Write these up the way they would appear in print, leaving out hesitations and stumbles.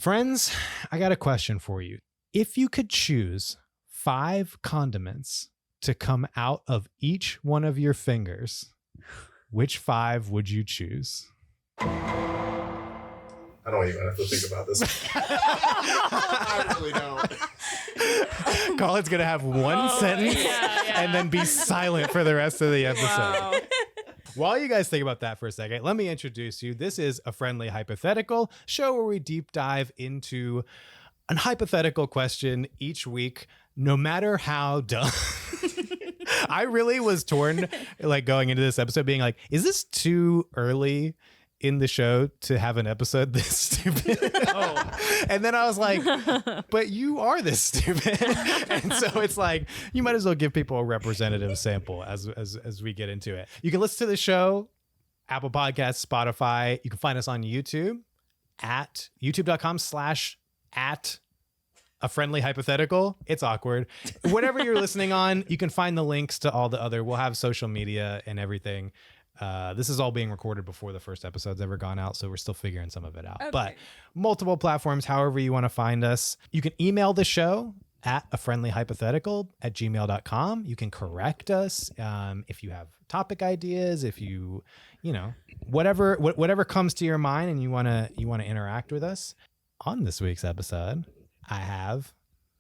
Friends, I got a question for you. If you could choose 5 condiments to come out of each one of your fingers, which 5 would you choose? I don't even have to think about this. I really don't. Colin's going to have one sentence and then be silent for the rest of the episode. Wow. While you guys think about that for a second, let me introduce you. This is a friendly hypothetical show where we deep dive into an hypothetical question each week, no matter how dumb. I really was torn, like going into this episode being like, is this too early in the show to have an episode this stupid? And then I was like, but you are this stupid. And so it's like, you might as well give people a representative sample as we get into it. You can listen to the show, Apple Podcasts, Spotify. You can find us on YouTube at youtube.com/at a friendly hypothetical. It's awkward. Whatever you're listening on, you can find the links to all the other, we'll have social media and everything. This is all being recorded before the first episode's ever gone out, so we're still figuring some of it out. Okay. But multiple platforms, however you want to find us. You can email the show at afriendlyhypothetical@gmail.com. You can correct us if you have topic ideas, if you know, whatever comes to your mind and you want to interact with us. On this week's episode, I have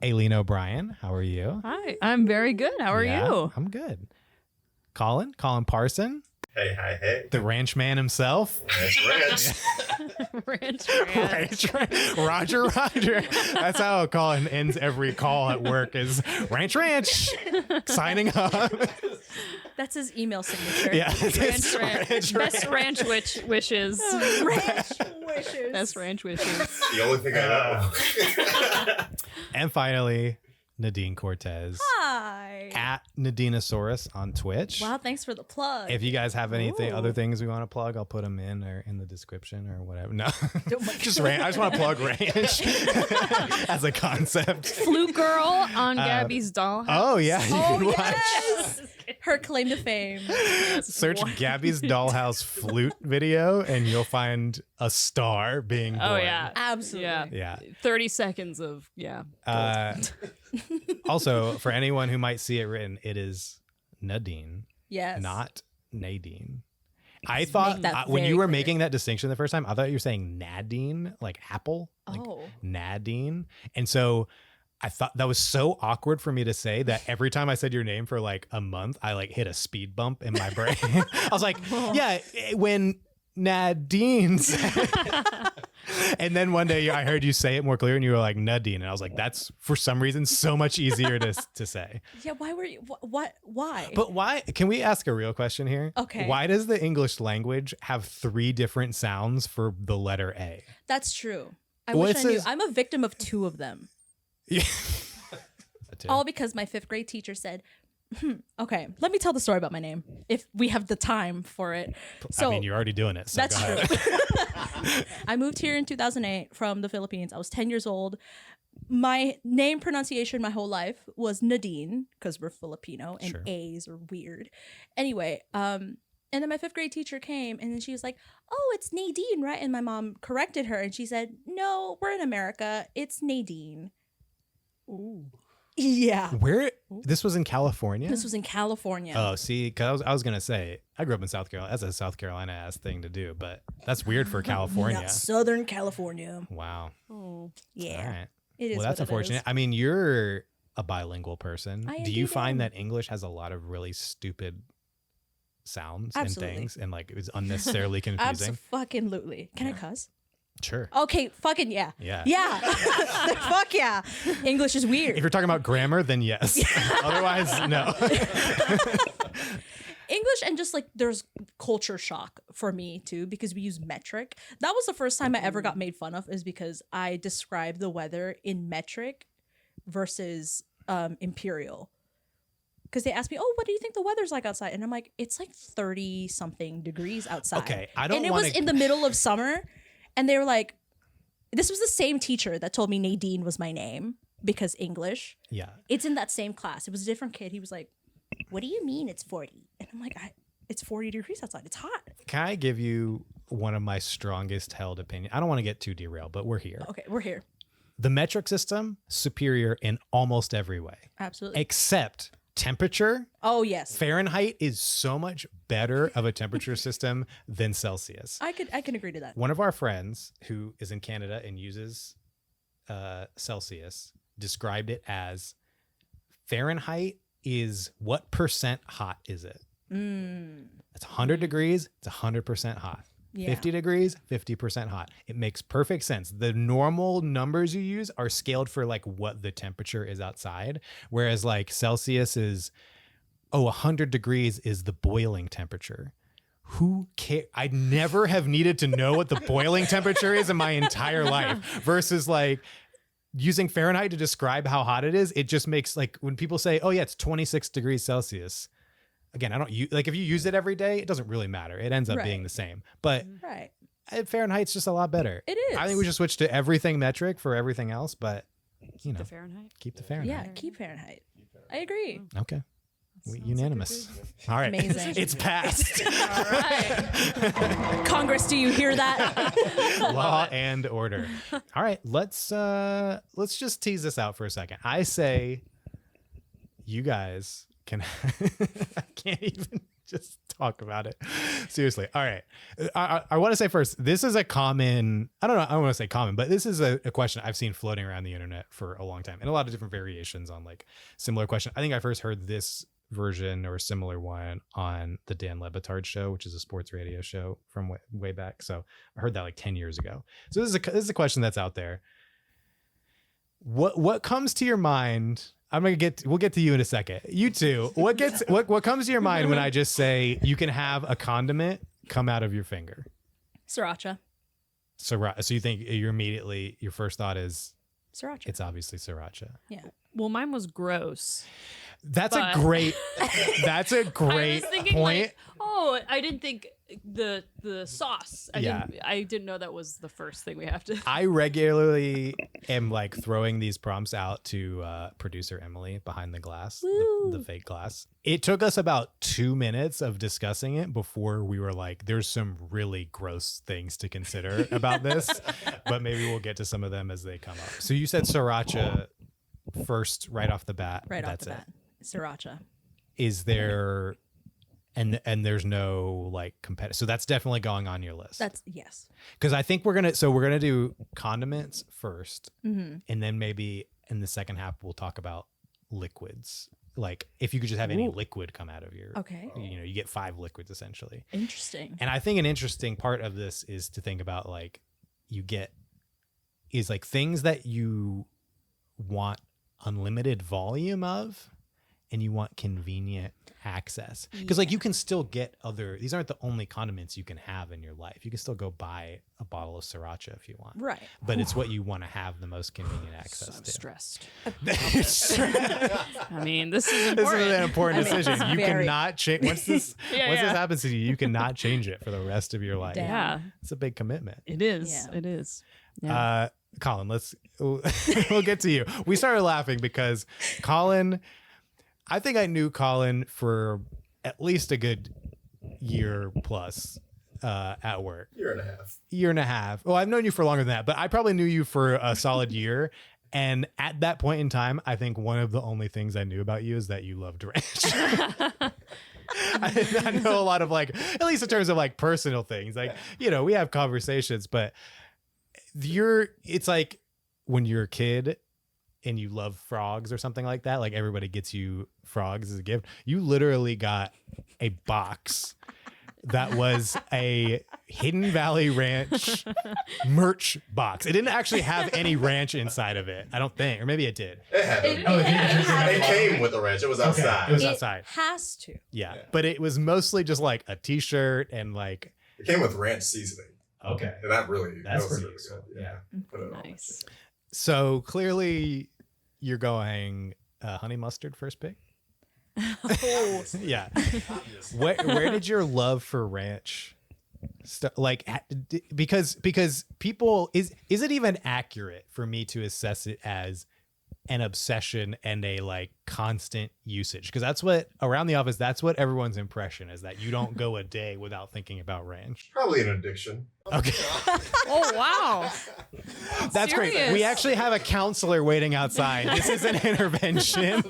Aileen O'Brien. How are you? Hi, I'm very good. How are you? I'm good. Colin Parson. Hey, hi, hey. The ranch man himself. Ranch. Ranch. Roger. That's how Colin ends every call at work is ranch, signing off. That's his email signature. Yeah. Ranch. Best ranch wishes. Ranch wishes. Best ranch wishes. The only thing I know. And finally, Nadine Cortez. Hi. At Nadinosaurus on Twitch. Wow, thanks for the plug. If you guys have other things we want to plug, I'll put them in or in the description or whatever. No, just ranch. I just want to plug ranch as a concept. Flute Girl on Gabby's Dollhouse. Oh yeah, you can watch. Yes! Her claim to fame. Search Gabby's Dollhouse flute video and you'll find a star being born. Oh yeah. Absolutely. Yeah. 30 seconds of Also, for anyone who might see it written, it is Nadine, Yes. not Nadine. I thought that when very you were clear. making that distinction the first time, I thought you were saying Nadine, like apple, like Oh. Nadine. And so I thought that was so awkward for me to say that every time I said your name for like a month, I like hit a speed bump in my brain. I was like, yeah, when Nadine said and then one day I heard you say it more clear and you were like Nadine. And I was like, that's for some reason so much easier to say. Yeah, why were you what why? But why? Can we ask a real question here? Okay. Why does the English language have 3 different sounds for the letter A? That's true. I Well, wish it I knew. says- I'm a victim of 2 of them. Yeah. All because my 5th grade teacher said, okay, let me tell the story about my name if we have the time for it. So I mean, you're already doing it. So that's go ahead. true. I moved here in 2008 from the Philippines. I was 10 years old. My name pronunciation my whole life was Nadine because we're Filipino and Sure. A's are weird. Anyway, and then my 5th grade teacher came and then she was like, oh, it's Nadine, right? And my mom corrected her and she said, no, we're in America. It's Nadine. Ooh. Yeah. Where? This was in California? This was in California. Oh, see, because I was going to say, I grew up in South Carolina. That's a South Carolina ass thing to do, but that's weird for California. Not Southern California. Wow. Oh. Yeah. All right. It is Well, that's what it unfortunate. is. I mean, you're a bilingual person. I Do you indeed find am. that English has a lot of really stupid sounds Absolutely. and things and like it's unnecessarily confusing? Absolutely. Can I cuss? Sure. Okay, fucking yeah. Yeah. Yeah. Fuck yeah. English is If weird. you're talking about grammar, then yes. Otherwise, no. English and just like there's culture shock for me too because we use metric. That was the first time I ever got made fun of is because I described the weather in metric versus imperial. Because they asked me, oh, what do you think the weather's like outside? And I'm like, it's like 30 something degrees outside. Okay, I don't And it wanna- was in the middle of summer. And they were like, this was the same teacher that told me Nadine was my name because English. Yeah. It's in that same class. It was a different kid. He was like, what do you mean it's 40? And I'm like, it's 40 degrees outside. It's hot. Can I give you one of my strongest held opinions. I don't want to get too derailed, but we're here. Okay, we're here. The metric system, superior in almost every way, Absolutely. except temperature. Oh yes, Fahrenheit is so much better of a temperature system than Celsius. I can agree to that. One of our friends who is in Canada and uses Celsius described it as Fahrenheit is what percent hot is it? It's 100 degrees, it's 100% hot. Yeah. 50 degrees, 50% hot. It makes perfect sense. The normal numbers you use are scaled for like what the temperature is outside, whereas like Celsius is, 100 degrees is the boiling temperature. Who cares? I never have needed to know what the boiling temperature is in my entire life versus like using Fahrenheit to describe how hot it is. It just makes like when people say, oh yeah, it's 26 degrees Celsius. Again, I don't use like if you use it every day, it doesn't really matter. It ends up Right. being the same. But Right. Fahrenheit's just a lot better. It is. I think we should switch to everything metric for everything else, but you know, The Fahrenheit. keep the Fahrenheit. Yeah, keep Fahrenheit. I agree. Okay. Sounds like a Unanimous. All right. Amazing. It's passed. All right. Congress, do you hear that? Law and order. All right, let's just tease this out for a second. I say you guys can I can't even just talk about it. Seriously. All right. I want to say first, this is a common, I don't want to say common, but this is a question I've seen floating around the internet for a long time and a lot of different variations on like similar question. I think I first heard this version or a similar one on the Dan Lebitard show, which is a sports radio show from way back. So I heard that like 10 years ago. So this is a question that's out there. What comes to your mind? We'll get to you in a second. You two, what comes to your mind when I just say you can have a condiment come out of your finger? Sriracha. So you think your first thought is Sriracha. it's obviously sriracha. Yeah. Well, mine was gross. That's But- a great I was thinking point. like, I didn't think the sauce. I didn't know that was the first thing we have to. I regularly am like throwing these prompts out to producer Emily behind the glass, the fake glass. It took us about 2 minutes of discussing it before we were like, there's some really gross things to consider about this, but maybe we'll get to some of them as they come up. So you said sriracha first, right off the bat. Right off That's the bat. Sriracha. Is there, and there's no like competitive. So that's definitely going on your list. That's yes. Because I think we're gonna do condiments first, Mm-hmm. and then maybe in the second half we'll talk about liquids. Like if you could just have any liquid come out of your, Okay. you get 5 liquids essentially. Interesting. And I think an interesting part of this is to think about like is like things that you want unlimited volume of and you want convenient access, because like you can still get these aren't the only condiments you can have in your life. You can still go buy a bottle of sriracha if you want, Right. but it's what you want to have the most convenient So access I'm to. stressed. This I mean, this is is important. an important I mean, decision. You very- cannot change once this Yeah. happens to you. You cannot change it for the rest of your life. Damn. Yeah, It's a big commitment. it is. Yeah. It is. Yeah. Colin, we'll get to you. We started laughing because Colin, I think I knew Colin for at least a good year plus at work. Year and a half. Well, I've known you for longer than that, but I probably knew you for a solid year. And at that point in time, I think one of the only things I knew about you is that you loved ranch. I know a lot of like, at least in terms of like personal things, like, we have conversations, but it's like when you're a kid and you love frogs or something like that, like everybody gets you frogs as a gift. You literally got a box that was a Hidden Valley Ranch merch box. It didn't actually have any ranch inside of it, I don't think, or maybe it did. It had It- them. it had- It came with the ranch. It was outside. It was It outside. has to. Yeah. Yeah. But it was mostly just like a t-shirt and like, It came with ranch seasoning. okay. And that really That's was pretty really useful, good. Yeah. Put it on. Nice. So clearly you're going honey mustard first pick. Oh. Yeah. Where did your love for ranch because people is it even accurate for me to assess it as an obsession and a like constant usage, because that's what around the office, that's what everyone's impression is, that you don't go a day without thinking about ranch. Probably an addiction. Okay. Oh wow. That's great. Serious. We actually have a counselor waiting outside. This is an intervention.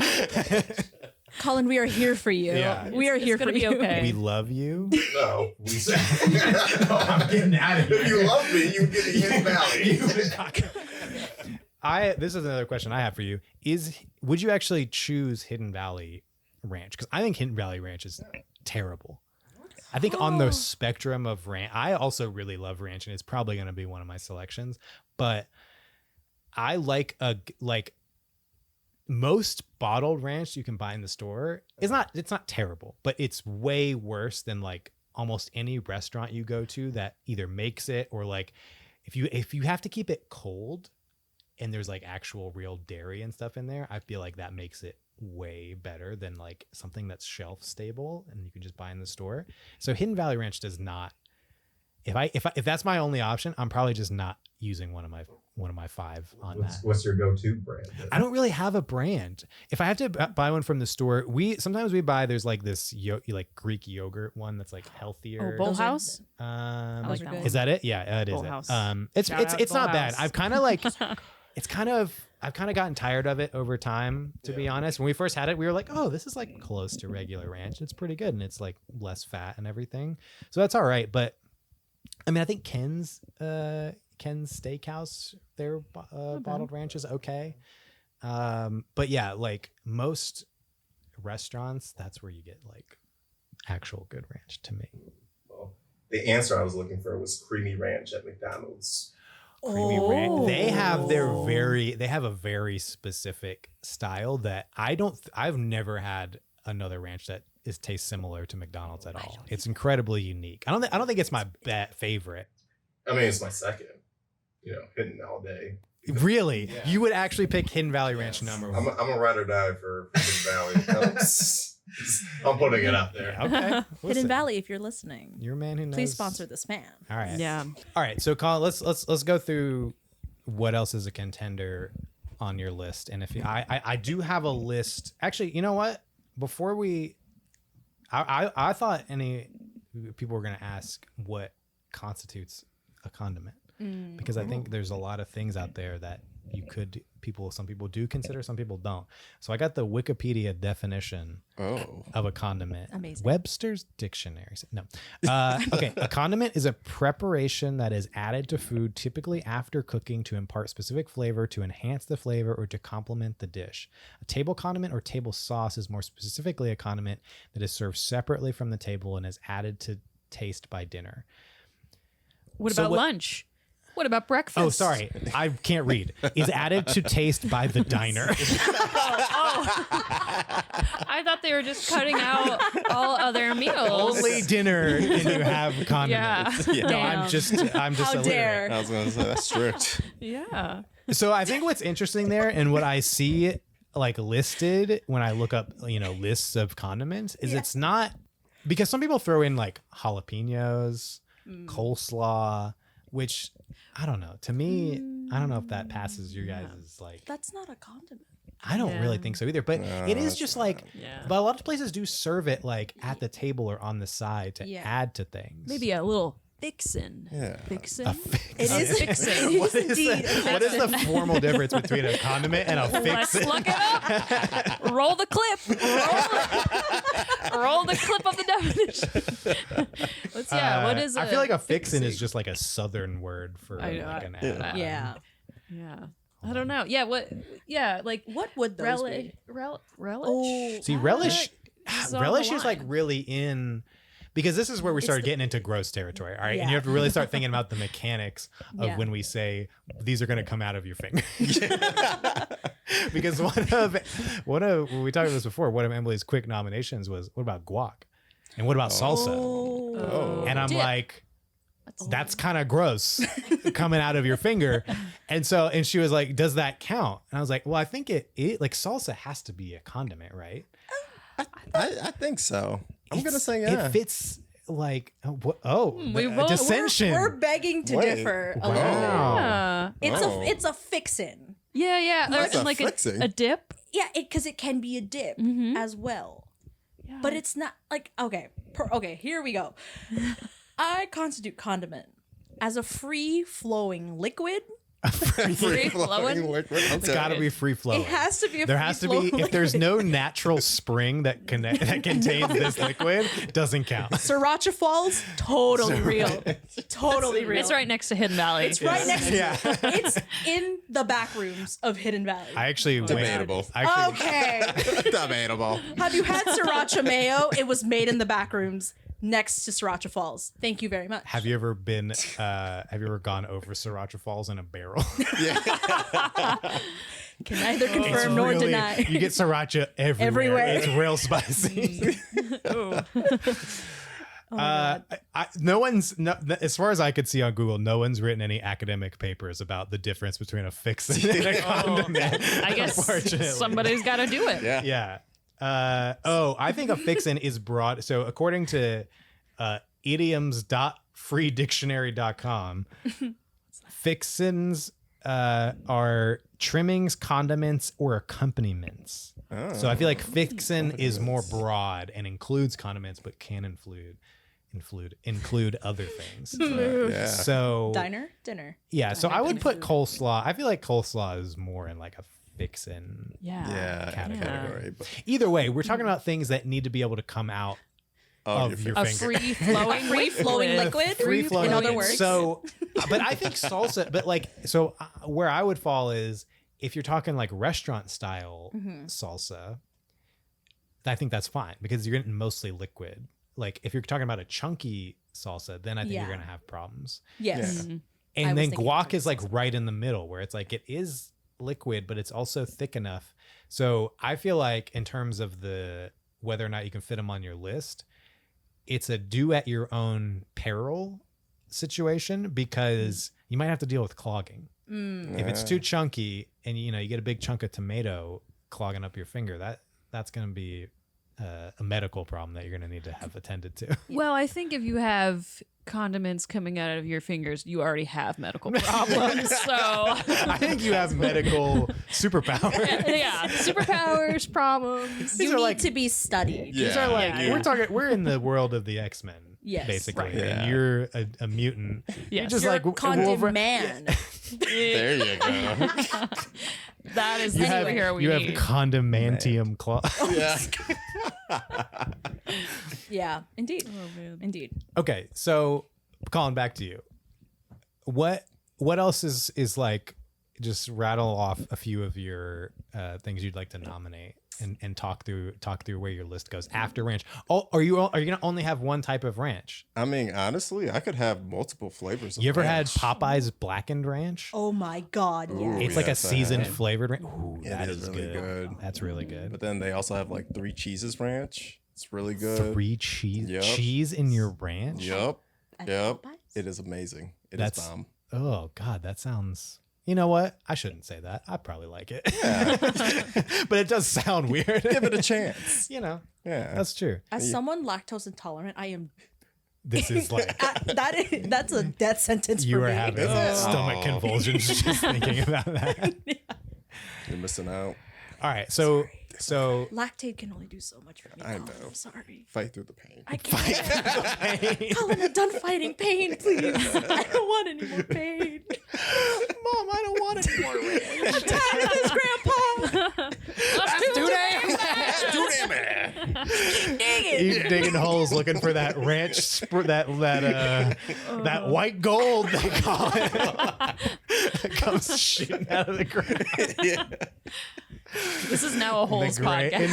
Colin, we are here for you. Yeah. We are here for gonna be you. okay. We love you. No, we said. No, I'm getting out of here. If you love me, you get a Hidden Valley. This is another question I have for you. Would you actually choose Hidden Valley Ranch? Because I think Hidden Valley Ranch is terrible. I think on the spectrum of ranch, I also really love ranch, and it's probably going to be one of my selections. But I like most bottled ranch you can buy in the store. It's not terrible, but it's way worse than like almost any restaurant you go to that either makes it, or like if you have to keep it cold and there's like actual real dairy and stuff in there, I feel like that makes it way better than like something that's shelf stable and you can just buy in the store. So Hidden Valley Ranch does not. If that's my only option, I'm probably just not using one of my 5 on that. What's your go-to brand? I don't really have a brand. If I have to buy one from the store, sometimes we buy, there's like this like Greek yogurt one that's like healthier. Bowl House. I like that one. Is that it? Yeah, it is. Bowl House. It's Shout out it's Bowl not bad. House. I've kind of like I've kind of gotten tired of it over time, to be honest. When we first had it, we were like, oh, this is like close to regular ranch. It's pretty good, and it's like less fat and everything. So that's all right. But I mean, I think Ken's Steakhouse, their bottled ranch is okay. But yeah, like most restaurants, that's where you get like actual good ranch to me. Well, the answer I was looking for was creamy ranch at McDonald's. Creamy ranch. They have a very specific style that I've never had another ranch that tastes similar to McDonald's at all. It's incredibly unique. I don't think it's my favorite. I mean, it's my second. Hidden all day. Really? Yeah. You would actually pick Hidden Valley Ranch number one? I'm a ride or die for Hidden Valley. I'm putting it out there. Okay. Hidden Listen, Valley, if you're listening, you're a man who knows. please sponsor this man. All right. Yeah. All right. So Colin, let's go through what else is a contender on your list. And if I do have a list. Actually, you know what? Before I thought any people were going to ask what constitutes a condiment, because I think there's a lot of things out there that some people do consider, some people don't. So I got the Wikipedia definition of a condiment. Amazing. Webster's Dictionary. No. Okay. A condiment is a preparation that is added to food, typically after cooking, to impart specific flavor, to enhance the flavor, or to complement the dish. A table condiment or table sauce is more specifically a condiment that is served separately from the table and is added to taste by dinner. What about lunch? What about breakfast? Oh, sorry. I can't read. Is added to taste by the diner. I thought they were just cutting out all other meals. Only dinner can you have condiments. Yeah. No, I'm just How illiterate. dare. I was going to say that's strict. Yeah. So I think what's interesting there, and what I see like listed when I look up, lists of condiments, is it's not, because some people throw in like jalapenos, coleslaw, which I don't know. To me, I don't know if that passes your guys' like. That's not a condiment. I don't really think so either. But it is just like, Yeah. but a lot of places do serve it like at the table or on the side to add to things. Maybe a little fixin'. Yeah. Fixin'. It is fixin'. What is what is the formal difference between a condiment and a Let's fixin'? look it up. Roll the clip. Roll the clip of the definition. What is I feel like a fixin' is just like a southern word for I know, like an I- add-on. Yeah. Yeah. I don't know. Yeah. What? Yeah. Like What would those be? relish. Oh, See, relish It's on relish the is like line. really in, because this is where we started getting into gross territory. All right. And you have to really start thinking about the mechanics of Yeah. when we say these are going to come out of your finger. Because one of when we talked about this before, one of Emily's quick nominations was, what about guac? And what about salsa? Oh. And I'm Dip. like, that's kind of gross coming out of your finger. And she was like, does that count? And I was like, well, I think it like salsa has to be a condiment, right? I think so. I'm going to say yeah. It fits like, we both- dissension. We're begging to Wait. differ a Wow. little bit. Yeah. It's Oh. it's a fixin'. Yeah. That's And a like fixing. a dip. Yeah, because it can be a dip as well. Yeah. But it's not like okay, here we go. I constitute condiment as a free flowing liquid. Free flowing? liquid. It's got to be free flowing. It has to be a There free has to be. If there's no natural spring that contains this liquid, it doesn't count. Sriracha Falls, totally real. Totally real. It's right next to Hidden Valley. It's right next to Yeah. It's in the back rooms of Hidden Valley. I actually Debatable. Okay. Debatable. Have you had sriracha mayo? It was made in the back rooms next to Sriracha Falls. Thank you very much. Have you ever been? Have you ever gone over Sriracha Falls in a barrel? Can neither It's confirm nor really- deny. You get sriracha everywhere. Everywhere. It's real spicy. No one's, as far as I could see on Google, no one's written any academic papers about the difference between a fixin and a condiment. I guess unfortunately. somebody's got to do it. Yeah. Yeah. I think a fixin is broad. So according to idioms.freedictionary.com, fixins are trimmings, condiments, or accompaniments. So I feel like fixin is more broad and includes condiments, but can include other things. Yeah. So Dinner. yeah, so I would put coleslaw. I feel like coleslaw is more in like a fixin. Yeah. Category. But Either way, we're talking about things that need to be able to come out of your A finger. free flowing liquid. Free flowing. In other liquid. words. So, but I think salsa. But like, so where I would fall is if you're talking like restaurant style salsa. I think that's fine because you're getting mostly liquid. Like if you're talking about a chunky salsa, then I think Yeah. you're gonna have problems. Yes. Yeah. I And was then thinking guac chunky is like salsa. right in the middle where it's like it is liquid, but it's also thick enough. So I feel like in terms of the whether or not you can fit them on your list, it's a do at your own peril situation because you might have to deal with clogging. If it's too chunky and you get a big chunk of tomato clogging up your finger, that's going to be a medical problem that you're going to need to have attended to. Well, I think if you have condiments coming out of your fingers, you already have medical problems. So I think you have medical superpowers. yeah, superpowers, problems. These You are need like to be studied. these are like Yeah. we're in the world of the X-Men. Yes. Basically, Right. and Yeah. you're a mutant. You're Yes. just You're like a condiment man. there you go. That is you the have superhero we you have need. condimantium claw. Yeah. Yeah, indeed. Oh, man. Indeed. Okay, so Colin, back to you. What else is like? Just rattle off a few of your things you'd like to nominate and talk through where your list goes after ranch. Oh, are you gonna only have one type of ranch? I mean, honestly, I could have multiple flavors. Of You ever had ranch. Popeyes blackened ranch? Oh my God. Yeah. Ooh, It's like a yes, I seasoned have. flavored ranch. Ooh, It that is is really good. That's really good. But then they also have like 3 cheeses ranch. It's really good. 3 cheese Yup. cheese in your ranch? Yup. At Yep. Popeyes? It is amazing. It is That's bomb. Oh God, that sounds. You know what? I shouldn't say that. I probably like it. Yeah. But it does sound weird. Give it a chance. Yeah, Yeah. that's true. As someone lactose intolerant, I am. This is like That's a death sentence you for are me. having Is it? stomach Oh. convulsions just thinking about that. You're missing out. All right, so Lactate can only do so much for me. I Colin. know. I'm sorry. Fight through the pain. I can't. Colin, I'm done fighting pain, please. I don't want any more pain. Mom, I don't want any more ranch. I'm tired of this, Grandpa. That's too damn. Too damn it. Dang it. He's digging holes looking for that ranch, that white gold they call it. That comes shooting out of the ground. Yeah. This is now a holes podcast. In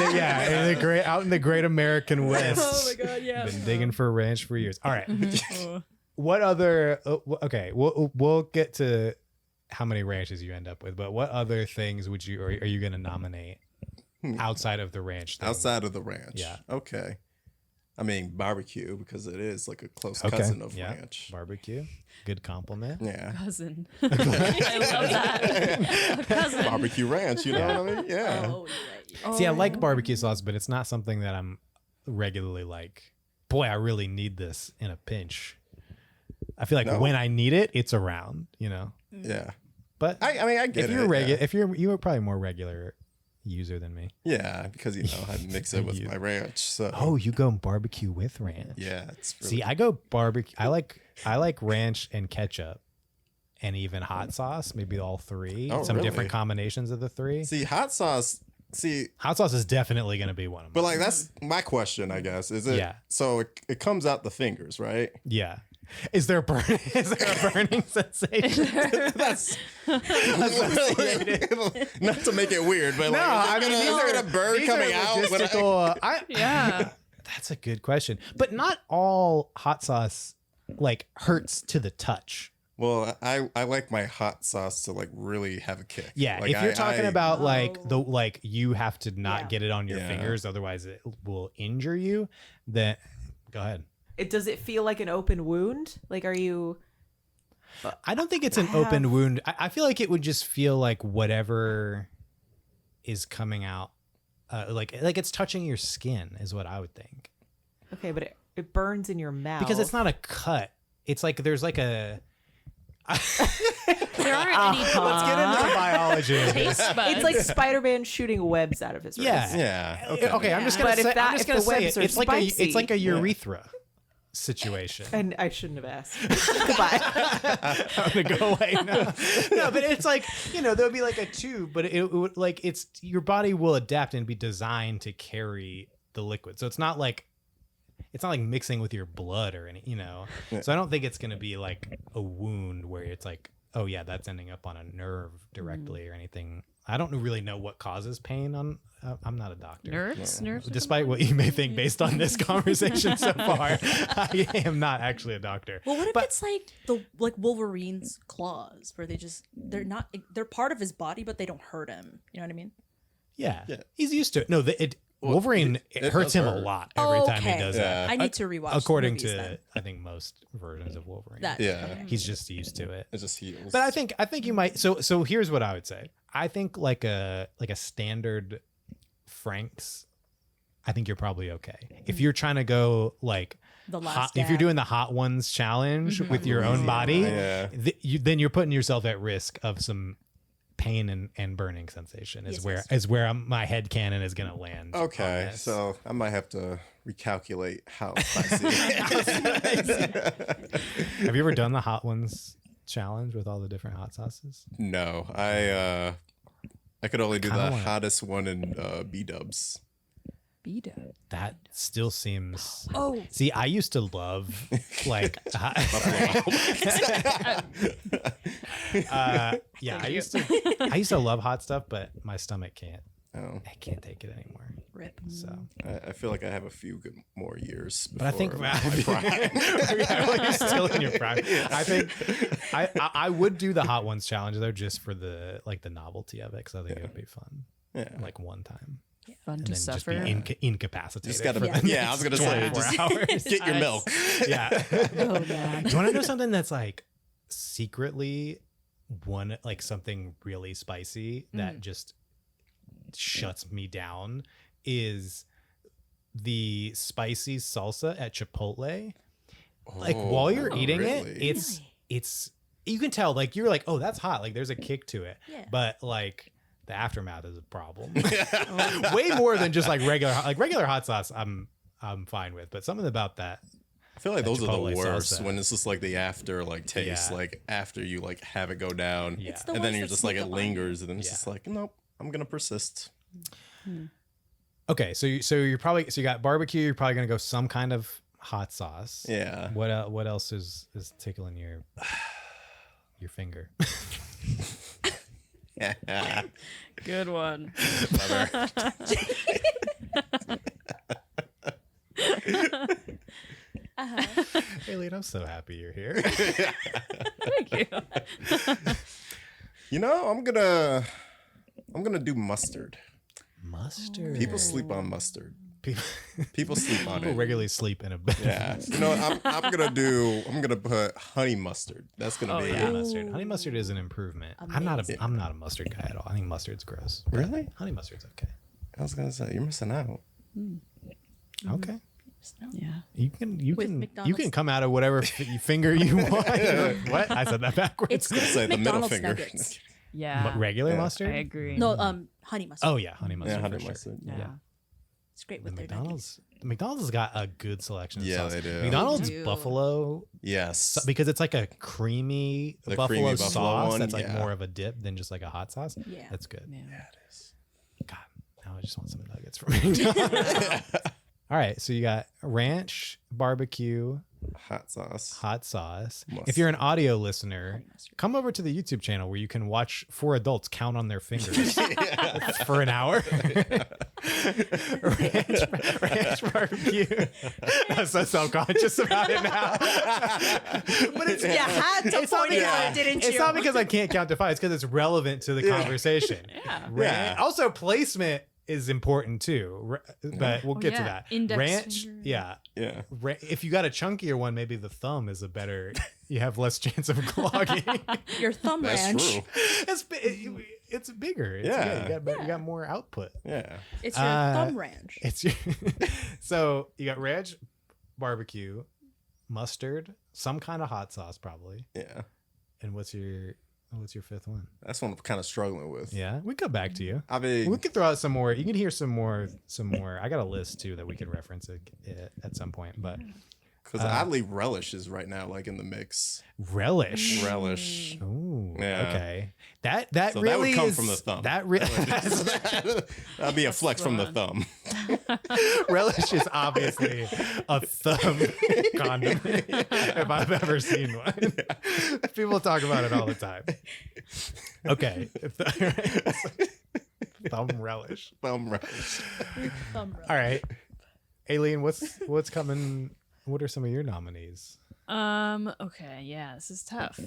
the great out in the great American West. Oh my God, yeah. Been digging for ranch for years. All right. Oh. What other? Okay, we'll get to how many ranches you end up with, but what other things would you are you going to nominate outside of the ranch thing? Outside of the ranch. Yeah. Okay. I mean, barbecue, because it is like a close Okay. cousin of Yeah. ranch. Barbecue, good compliment. Yeah. Cousin. I love that. A cousin. Barbecue ranch, you know what I mean? Yeah. Oh, you're right. See, I like barbecue sauce, but it's not something that I'm regularly like. Boy, I really need this in a pinch. I feel like No. when I need it, it's around. You know. Yeah. But I mean, I get if it. you're yeah. if you're a probably more regular user than me. Yeah, because I mix it with my ranch. So Oh, you go barbecue with ranch. yeah, it's really See, I go barbecue. I like ranch and ketchup, and even hot sauce. Maybe all three. Oh, Some really? different combinations of the three. see hot sauce. Hot sauce is definitely going to be one of them. But like that's my question, I guess. Is it? Yeah. So it comes out the fingers, right? Yeah. Is there a burning sensation? That's not to make it weird, but like, is there a bird coming out? Yeah. That's a good question. But not all hot sauce like hurts to the touch. Well, I like my hot sauce to like really have a kick. Yeah, like, if you're talking about like Oh. the like you have to not Yeah. get it on your Yeah. fingers, otherwise it will injure you. Then go ahead. Does it feel like an open wound? Like, are you? I don't think it's an open wound. I feel like it would just feel like whatever is coming out, like it's touching your skin is what I would think. Okay, but it burns in your mouth Because it's not a cut. It's like there's like a. There aren't any Let's get into the biology of this. taste buds. It's like Spider-Man shooting webs out of his wrist. Yeah. Yeah. Okay. I'm just gonna But if say. that- I'm just if gonna the say webs it. are It's like spicy. a urethra situation. And I shouldn't have asked. Goodbye. I'm gonna go away now. No, but it's like there'll be like a tube, but it would like it's your body will adapt and be designed to carry the liquid. So it's not like mixing with your blood or any. So I don't think it's gonna be like a wound where it's like, oh yeah, that's ending up on a nerve directly or anything. I don't really know what causes pain on. I'm not a doctor. nerves. Despite what you may think based on this conversation so far, I am not actually a doctor. Well, what if it's like Wolverine's claws, where they're part of his body, but they don't hurt him. You know what I mean? Yeah. Yeah. He's used to it. No, Wolverine it hurts does him a hurt. lot every time he Okay. does Yeah. that. I need to rewatch. According movies to then. I think most versions of Wolverine. That. Yeah. He's just used to it. It just heals. But I think you might so here's what I would say. I think like a standard Frank's, I think you're probably okay. If you're trying to go like The hot, last if you're dab. doing the hot ones challenge with your own body, Yeah. then you're putting yourself at risk of some pain and burning sensation is Yes. where my head cannon is going to land. on Okay, this. so I might have to recalculate how spicy. Have you ever done the hot ones challenge with all the different hot sauces? No, I could only do Kinda the wanna- hottest one in B-dubs. Beta. That still seems. Oh, See, I used to love like. Yeah, I used to love hot stuff, but my stomach can't. Oh, I can't take it anymore. Rip. So, I feel like I have a few good more years. but I think before my prime. yeah, well, you're still in your prime. I think I would do the hot ones challenge though, just for the novelty of it, because I think it would be fun. Yeah. Like one time, fun and to then just suffer. be incapacitated. Just gotta, for the yeah, I was gonna say, 24 just hours. get your milk. Yeah. Oh man. Do you want to know something that's like secretly something really spicy that just shuts me down is the spicy salsa at Chipotle. Like while you're eating really? it, it's you can tell like you're like, oh, that's hot. Like there's a kick to it. Yeah. But like the aftermath is a problem. Way more than just like regular hot sauce. I'm fine with, but something about that. I feel like those are Chipotle the worst salsa. when it's just like the after taste, Yeah. like after you like have it go down, Yeah. It's the and then ones you're that just like sneak it up on you. lingers, and then it's Yeah. just like nope, I'm gonna persist. Okay, so you got barbecue. You're probably gonna go some kind of hot sauce. Yeah. What else is tickling your finger? Good one. Aileen, I'm so happy you're here. Thank you. You know, I'm gonna do mustard. Mustard. People sleep on mustard. People, People sleep on people it. regularly sleep in a bed. Yeah. You know, I'm gonna put honey mustard. That's gonna be Honey mustard. Honey mustard is an improvement. I'm not a mustard guy at all. I think mustard's gross. Really? Honey mustard's okay. I was gonna say you're missing out. Okay. Yeah. You can McDonald's. come out of whatever finger you want. What? I said that backwards. It's good Say with the middle McDonald's finger. nuggets. Yeah. Regular Yeah. mustard? I agree. No, honey mustard. Oh yeah, honey mustard. Yeah, honey for sure. mustard. Yeah. Yeah. It's great The with their McDonald's has got a good selection of Yeah, sauce. they do. McDonald's They do. buffalo Yes. because it's like a creamy The buffalo creamy buffalo sauce one, that's like yeah. more of a dip than just like a hot sauce. Yeah. That's good. Yeah. Yeah, it is. God, now I just want some nuggets from McDonald's. All right, so you got ranch, barbecue, Hot sauce. hot sauce. Mustard. If you're an audio listener, Honey mustard. come over to the YouTube channel where you can watch 4 adults count on their fingers for an hour. ranch barbecue. I'm so self-conscious about it now. But it's You had to it's not point it because- out, didn't you? It's not because I can't count to 5. It's because it's relevant to the conversation. Yeah. Yeah. Also, placement is important too, but we'll get to yeah. that. Index ranch, finger. yeah. Yeah. If you got a chunkier one, maybe the thumb is a better. You have less chance of clogging. Your thumb That's ranch. true. It's bigger. It's, Yeah. you got more output. Yeah. It's your thumb ranch. It's your so you got ranch, barbecue, mustard, some kind of hot sauce probably. Yeah. And what's your 5th one? That's what I'm kind of struggling with. Yeah, we come back to you. I mean, We could throw out some more. You can hear some more. I got a list too that we could reference at some point. But because oddly, relish is right now like in the mix. relish. Relish. Ooh, Yeah. okay. That So really that would come is, from the thumb. That really That'd be a flex from the thumb. relish is obviously a thumb condiment if I've ever seen one. People talk about it all the time. Okay. Thumb relish. Thumb relish. Thumb ranch. All right. Aileen, what's coming? What are some of your nominees? Okay. Yeah. This is tough.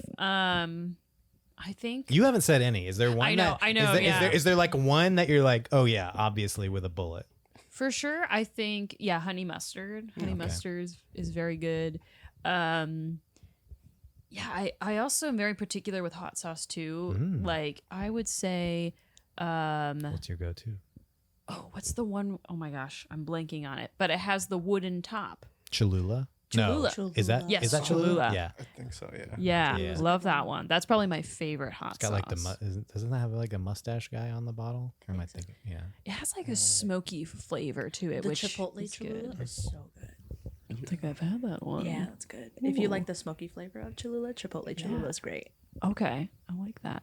I think. You haven't said any. Is there one? I know, Is yeah. is there like one that you're like, oh yeah, obviously with a bullet? For sure, I think honey mustard. Honey mustard is very good. I also am very particular with hot sauce too. Like I would say, What's your go-to? what's the one? Oh my gosh, I'm blanking on it. But it has the wooden top. Cholula? Cholula. No. Is that Yes, is that Cholula? Cholula. Yeah. I think so. Yeah. Yeah, Yeah. love that one. That's probably my favorite hot It's got sauce. like doesn't that have like a mustache guy on the bottle? Or am I thinking? Yeah. It has like a smoky flavor to it, The which chipotle is Cholula good. is so good. I don't think I've had that one. Yeah, that's good. If you like the smoky flavor of Cholula, chipotle Cholula is great. Okay, I like that.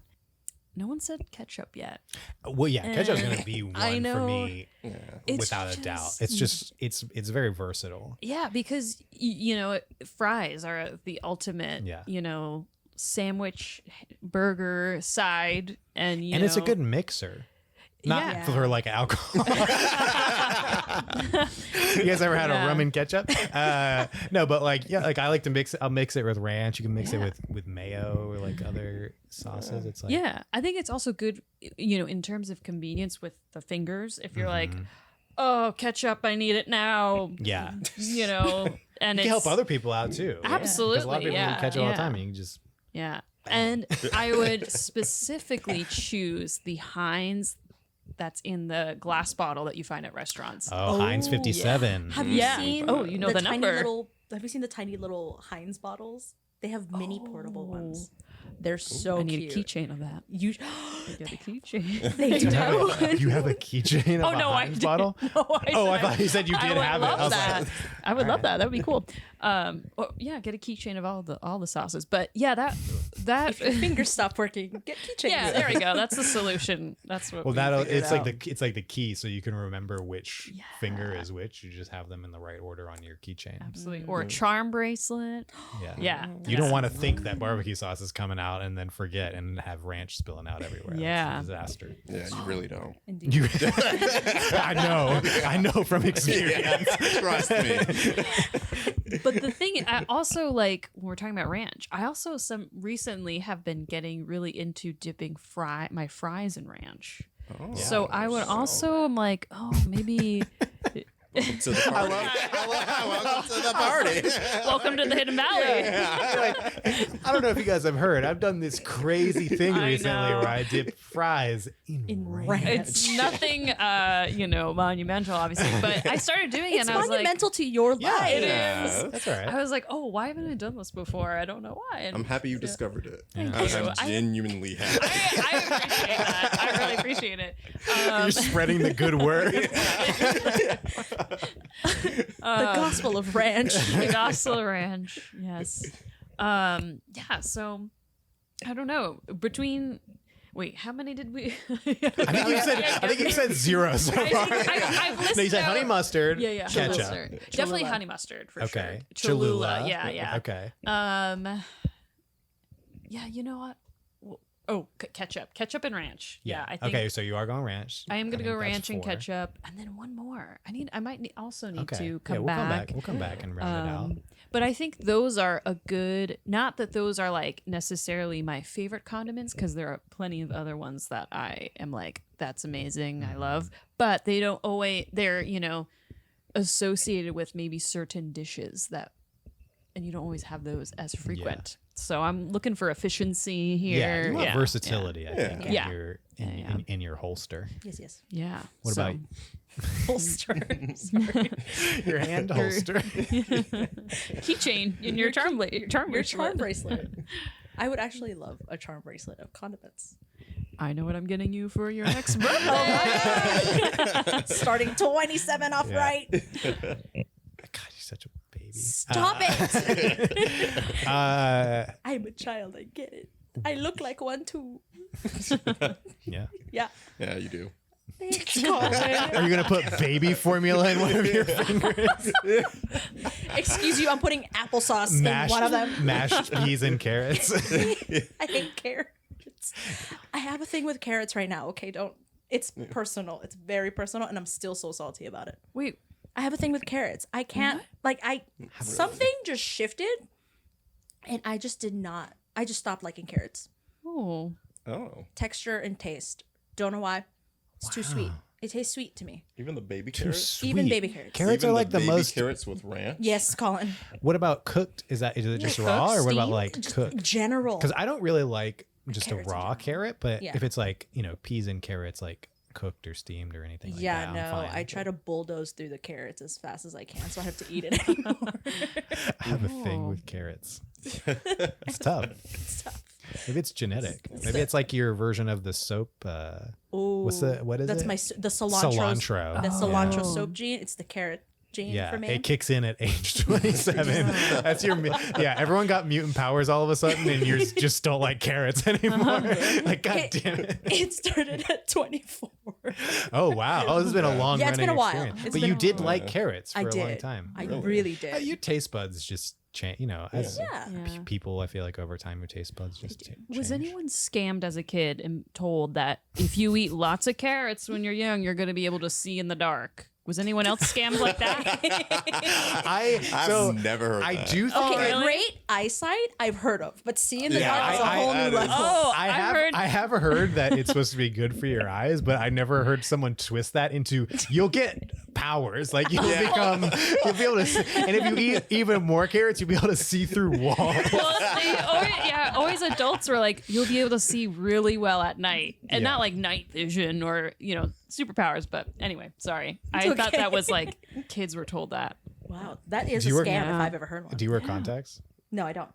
No one said ketchup yet. Well, yeah, ketchup's gonna be one I for know. me It's without a doubt. just- It's just it's very versatile. Yeah, because fries are the ultimate, Yeah. Sandwich, burger, side, and And it's a good mixer. Not Yeah. for like alcohol. You guys ever had a Yeah. rum and ketchup? No, but like I like to mix it. I'll mix it with ranch. You can mix it Yeah. with mayo or like other sauces. It's like Yeah, I think it's also good, in terms of convenience with the fingers. If you're like, oh, ketchup, I need it now. Yeah. And You it's can help other people out too. Absolutely, Because a lot of people yeah, need ketchup all the yeah. time. And you can just Yeah. And I would specifically choose the Heinz that's in the glass bottle that you find at restaurants. Heinz 57. Have you Yeah. seen? Oh, you know the tiny number. Have you seen the tiny little Heinz bottles? They have mini portable ones. They're so I need cute. a keychain of that. You Get a keychain. they do. You have a keychain of Oh a no, I Heinz did. bottle? No, Oh, I thought you said you did would have it. love I was that. like, I would love that. That would be cool. Get a keychain of all the sauces. But yeah, that If your fingers stop working, get keychains. yeah, there we go. That's the solution. That's what. well, we figured out. it's like the key, so you can remember which finger is which. You just have them in the right order on your keychain. absolutely or a charm bracelet. Yeah. Yeah, You don't want to think that barbecue sauce is coming out and then forget and have ranch spilling out everywhere. Yeah. That's a disaster. Yeah, you really don't. Indeed. You, I know from experience. Trust me. But the thing, I also like when we're talking about ranch. I also recently have been getting really into dipping my fries in ranch. Oh. So I would also, I'm like, oh, maybe Welcome to the party. Welcome to the party. Welcome to the Hidden Valley. I don't know if you guys have heard. I've done this crazy thing I recently know. where I dip fries in ranch. It's nothing, monumental, obviously, but I started doing it It's and I was like, monumental to your life. it Yeah. is. That's all right. I was like, oh, why haven't I done this before? I don't know why. And I'm happy you discovered it. Thank I'm you. genuinely happy. I appreciate that. I really appreciate it. You're spreading the good word. The gospel of ranch. The Gospel Ranch, yes. Yeah, so I don't know. Wait, how many did we? I think you said 0 so far. I've listed No, you said honey out- mustard, Yeah, ketchup. mustard. Definitely honey mustard for Okay. sure. Cholula, yeah. Okay. Yeah, you know what? Ketchup and ranch. Yeah, I think. Okay, so you are going ranch. I am gonna think go that's ranch and 4. ketchup, and then one more. I might also need Okay. to come we'll back. come back. We'll come back and round it out. But I think those are a good. Not that those are like necessarily my favorite condiments, because there are plenty of other ones that I am like, that's amazing, I love. But they don't always. They're associated with maybe certain dishes that, and you don't always have those as frequent. So I'm looking for efficiency here. Yeah, you want versatility, I think, in Yeah. your in your holster. Yes. Yeah. What about Holster. Sorry. your hand holster? keychain in your charm Your charm bracelet? bracelet. I would actually love a charm bracelet of condiments. I know what I'm getting you for your next birthday. Starting 27 off Yeah. right. God, you're such a baby. Stop it. it. I'm a child. I get it. I look like one too. Yeah. Yeah. Yeah, you do. Thanks, Colin. Are you gonna put baby formula in one of your fingers? Excuse you, I'm putting applesauce in one of them. Mashed peas and carrots. I hate carrots. I have a thing with carrots right now. Okay, don't. It's personal. It's very personal, and I'm still so salty about it. Wait, I have a thing with carrots. I can't something just shifted, and I just did not. I just stopped liking carrots. oh, Oh, Texture and taste. Don't know why. It's too sweet. It tastes sweet to me. even the baby Too carrots. sweet. Even baby carrots. Carrots Even are like the baby most. carrots with ranch. Yes, Colin. What about cooked? Is it just raw, cooked, or what about steamed? like Just cooked? general. Because I don't really like just a Carrots in raw general. carrot, but Yeah. if it's like peas and carrots, like cooked or steamed or anything like Yeah, that, no. I'm fine. I try to bulldoze through the carrots as fast as I can, so I have to eat it anymore. I have a thing Oh. with carrots. It's tough. It's tough. Maybe it's genetic. Maybe it's like your version of the soap. Ooh, what is that's it? the cilantro. Cilantro. The cilantro Oh. soap gene. It's the carrot gene Yeah, for me. it kicks in at age 27. That's your yeah. Everyone got mutant powers all of a sudden, and you just don't like carrots anymore. Like, god It- damn it! It started at 24. Oh wow! Oh, this has been a long Yeah, it's running been a while. experience. It's But been you a did while. like carrots for I a did. long time. I Really? really did. Your taste buds just change. As yeah. yeah. people, I feel like over time, your taste buds just change. Was anyone scammed as a kid and told that if you eat lots of carrots when you're young, you're going to be able to see in the dark? Was anyone else scammed like that? I've never heard I that. do think Okay, really? great eyesight I've heard of, but see in the Yeah, dark is a I- whole that new is- level. Oh, I have heard that it's supposed to be good for your eyes, but I never heard someone twist that into you'll get powers. Like you'll be able to see, and if you eat even more carrots, you'll be able to see through walls. Well, always adults were like, you'll be able to see really well at night, and Yeah. not like night vision or superpowers. But anyway, sorry, I thought okay. that was like kids were told that. Wow, that is Do a you work- scam Yeah. if I've ever heard one. Do you wear contacts? No, I don't.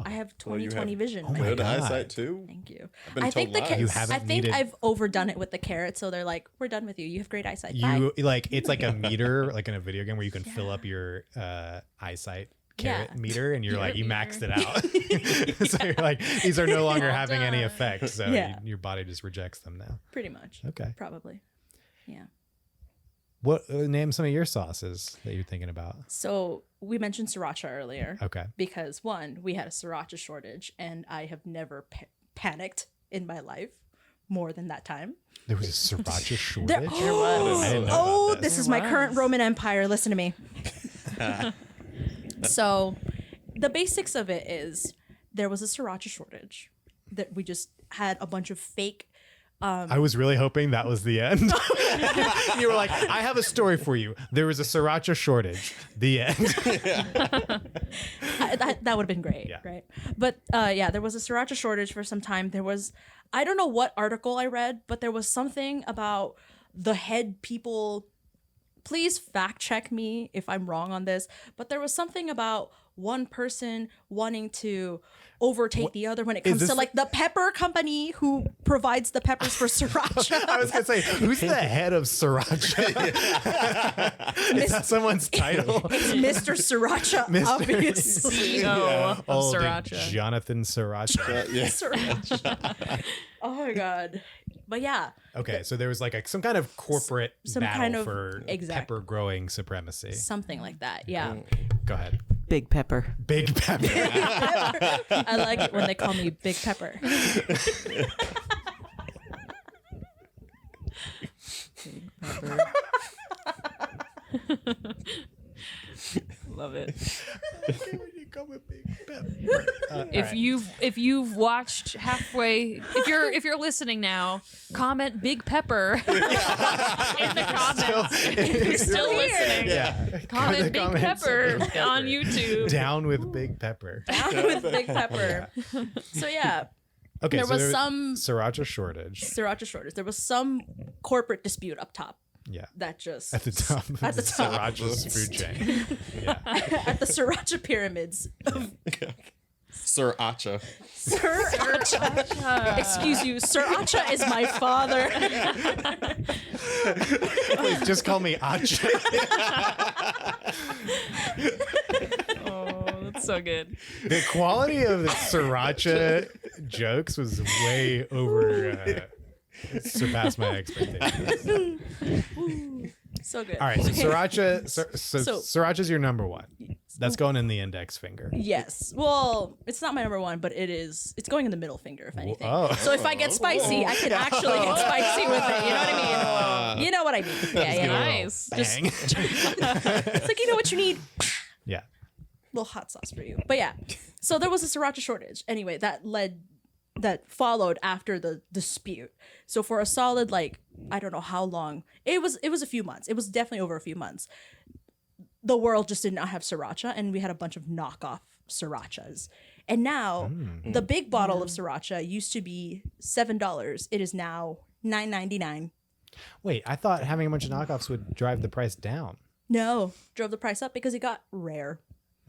I have Well, you 20/20 have vision. my Good God. eyesight too. Thank you. been I think told lies. You I haven't think needed- I've overdone it with the carrot, so they're like, "We're done with you. You have great eyesight." Bye. You like it's like a meter, like in a video game where you can fill up your eyesight carrot Yeah. meter, and you're like you Carrot maxed it out. So you're like these are no longer having any done. effect, so Yeah. your body just rejects them now. Pretty much. Okay. Probably. Yeah. What name some of your sauces that you're thinking about? So we mentioned sriracha earlier Okay. because one, we had a sriracha shortage, and I have never panicked in my life more than that time. There was a sriracha shortage. There, I didn't know oh, about this this. is my current Roman Empire. Listen to me. So, the basics of it is there was a sriracha shortage that we just had a bunch of fake I was really hoping that was the end. You were like, I have a story for you. There was a sriracha shortage. The end. That would have been great, Yeah. right? But yeah, there was a sriracha shortage for some time. There was, I don't know what article I read, but there was something about the head people. Please fact check me if I'm wrong on this, but there was something about one person wanting to overtake the other when it comes this- to like the pepper company who provides the peppers for sriracha. I was going to say, who's the head of sriracha? Is that someone's title? It's Mr. Sriracha, Mr. obviously. CEO of Old sriracha. Jonathan Sriracha. Yeah. Sriracha. Oh my god. But yeah, Okay, so there was like some kind of corporate Some battle kind of- for exact- pepper growing supremacy. something like that. Yeah. Go ahead. Big pepper. Big pepper. I like it when they call me Big Pepper. Love it. When you call me Big Pepper. If you've watched halfway, if you're listening now, comment Big Pepper in the comments. If you're still listening, Yeah. comment Big Comments. Pepper on YouTube. Down with Big Pepper. Down with Big Pepper. So yeah, Okay, there so was some sriracha shortage. sriracha shortage. There was some corporate dispute up top Yeah. that just At the top of At the the top. sriracha's food chain. Yeah. at the sriracha pyramids. Sriracha. Sriracha. Excuse you, sriracha is my father. Please just call me Acha. Oh, that's so good. The quality of the sriracha jokes was way over surpassed my expectations. So good. All right, so sriracha, So- sriracha's your number one. That's going in the index finger. Yes. Well, it's not my number one, but it is. It's going in the middle finger, if anything. Oh. So if I get spicy, I can actually get spicy with it. You know what I mean? You know what I mean? Yeah, yeah. Nice. Bang. It's like, you know what you need? Yeah. Little hot sauce for you. But yeah. So there was a sriracha shortage. Anyway, that followed after the dispute. So for a solid, like, I don't know how long. It was a few months. It was definitely over a few months. The world just did not have sriracha, and we had a bunch of knockoff srirachas. And now the big bottle of sriracha used to be $7. It is now $9.99. Wait, I thought having a bunch of knockoffs would drive the price down. No, drove the price up because it got rare.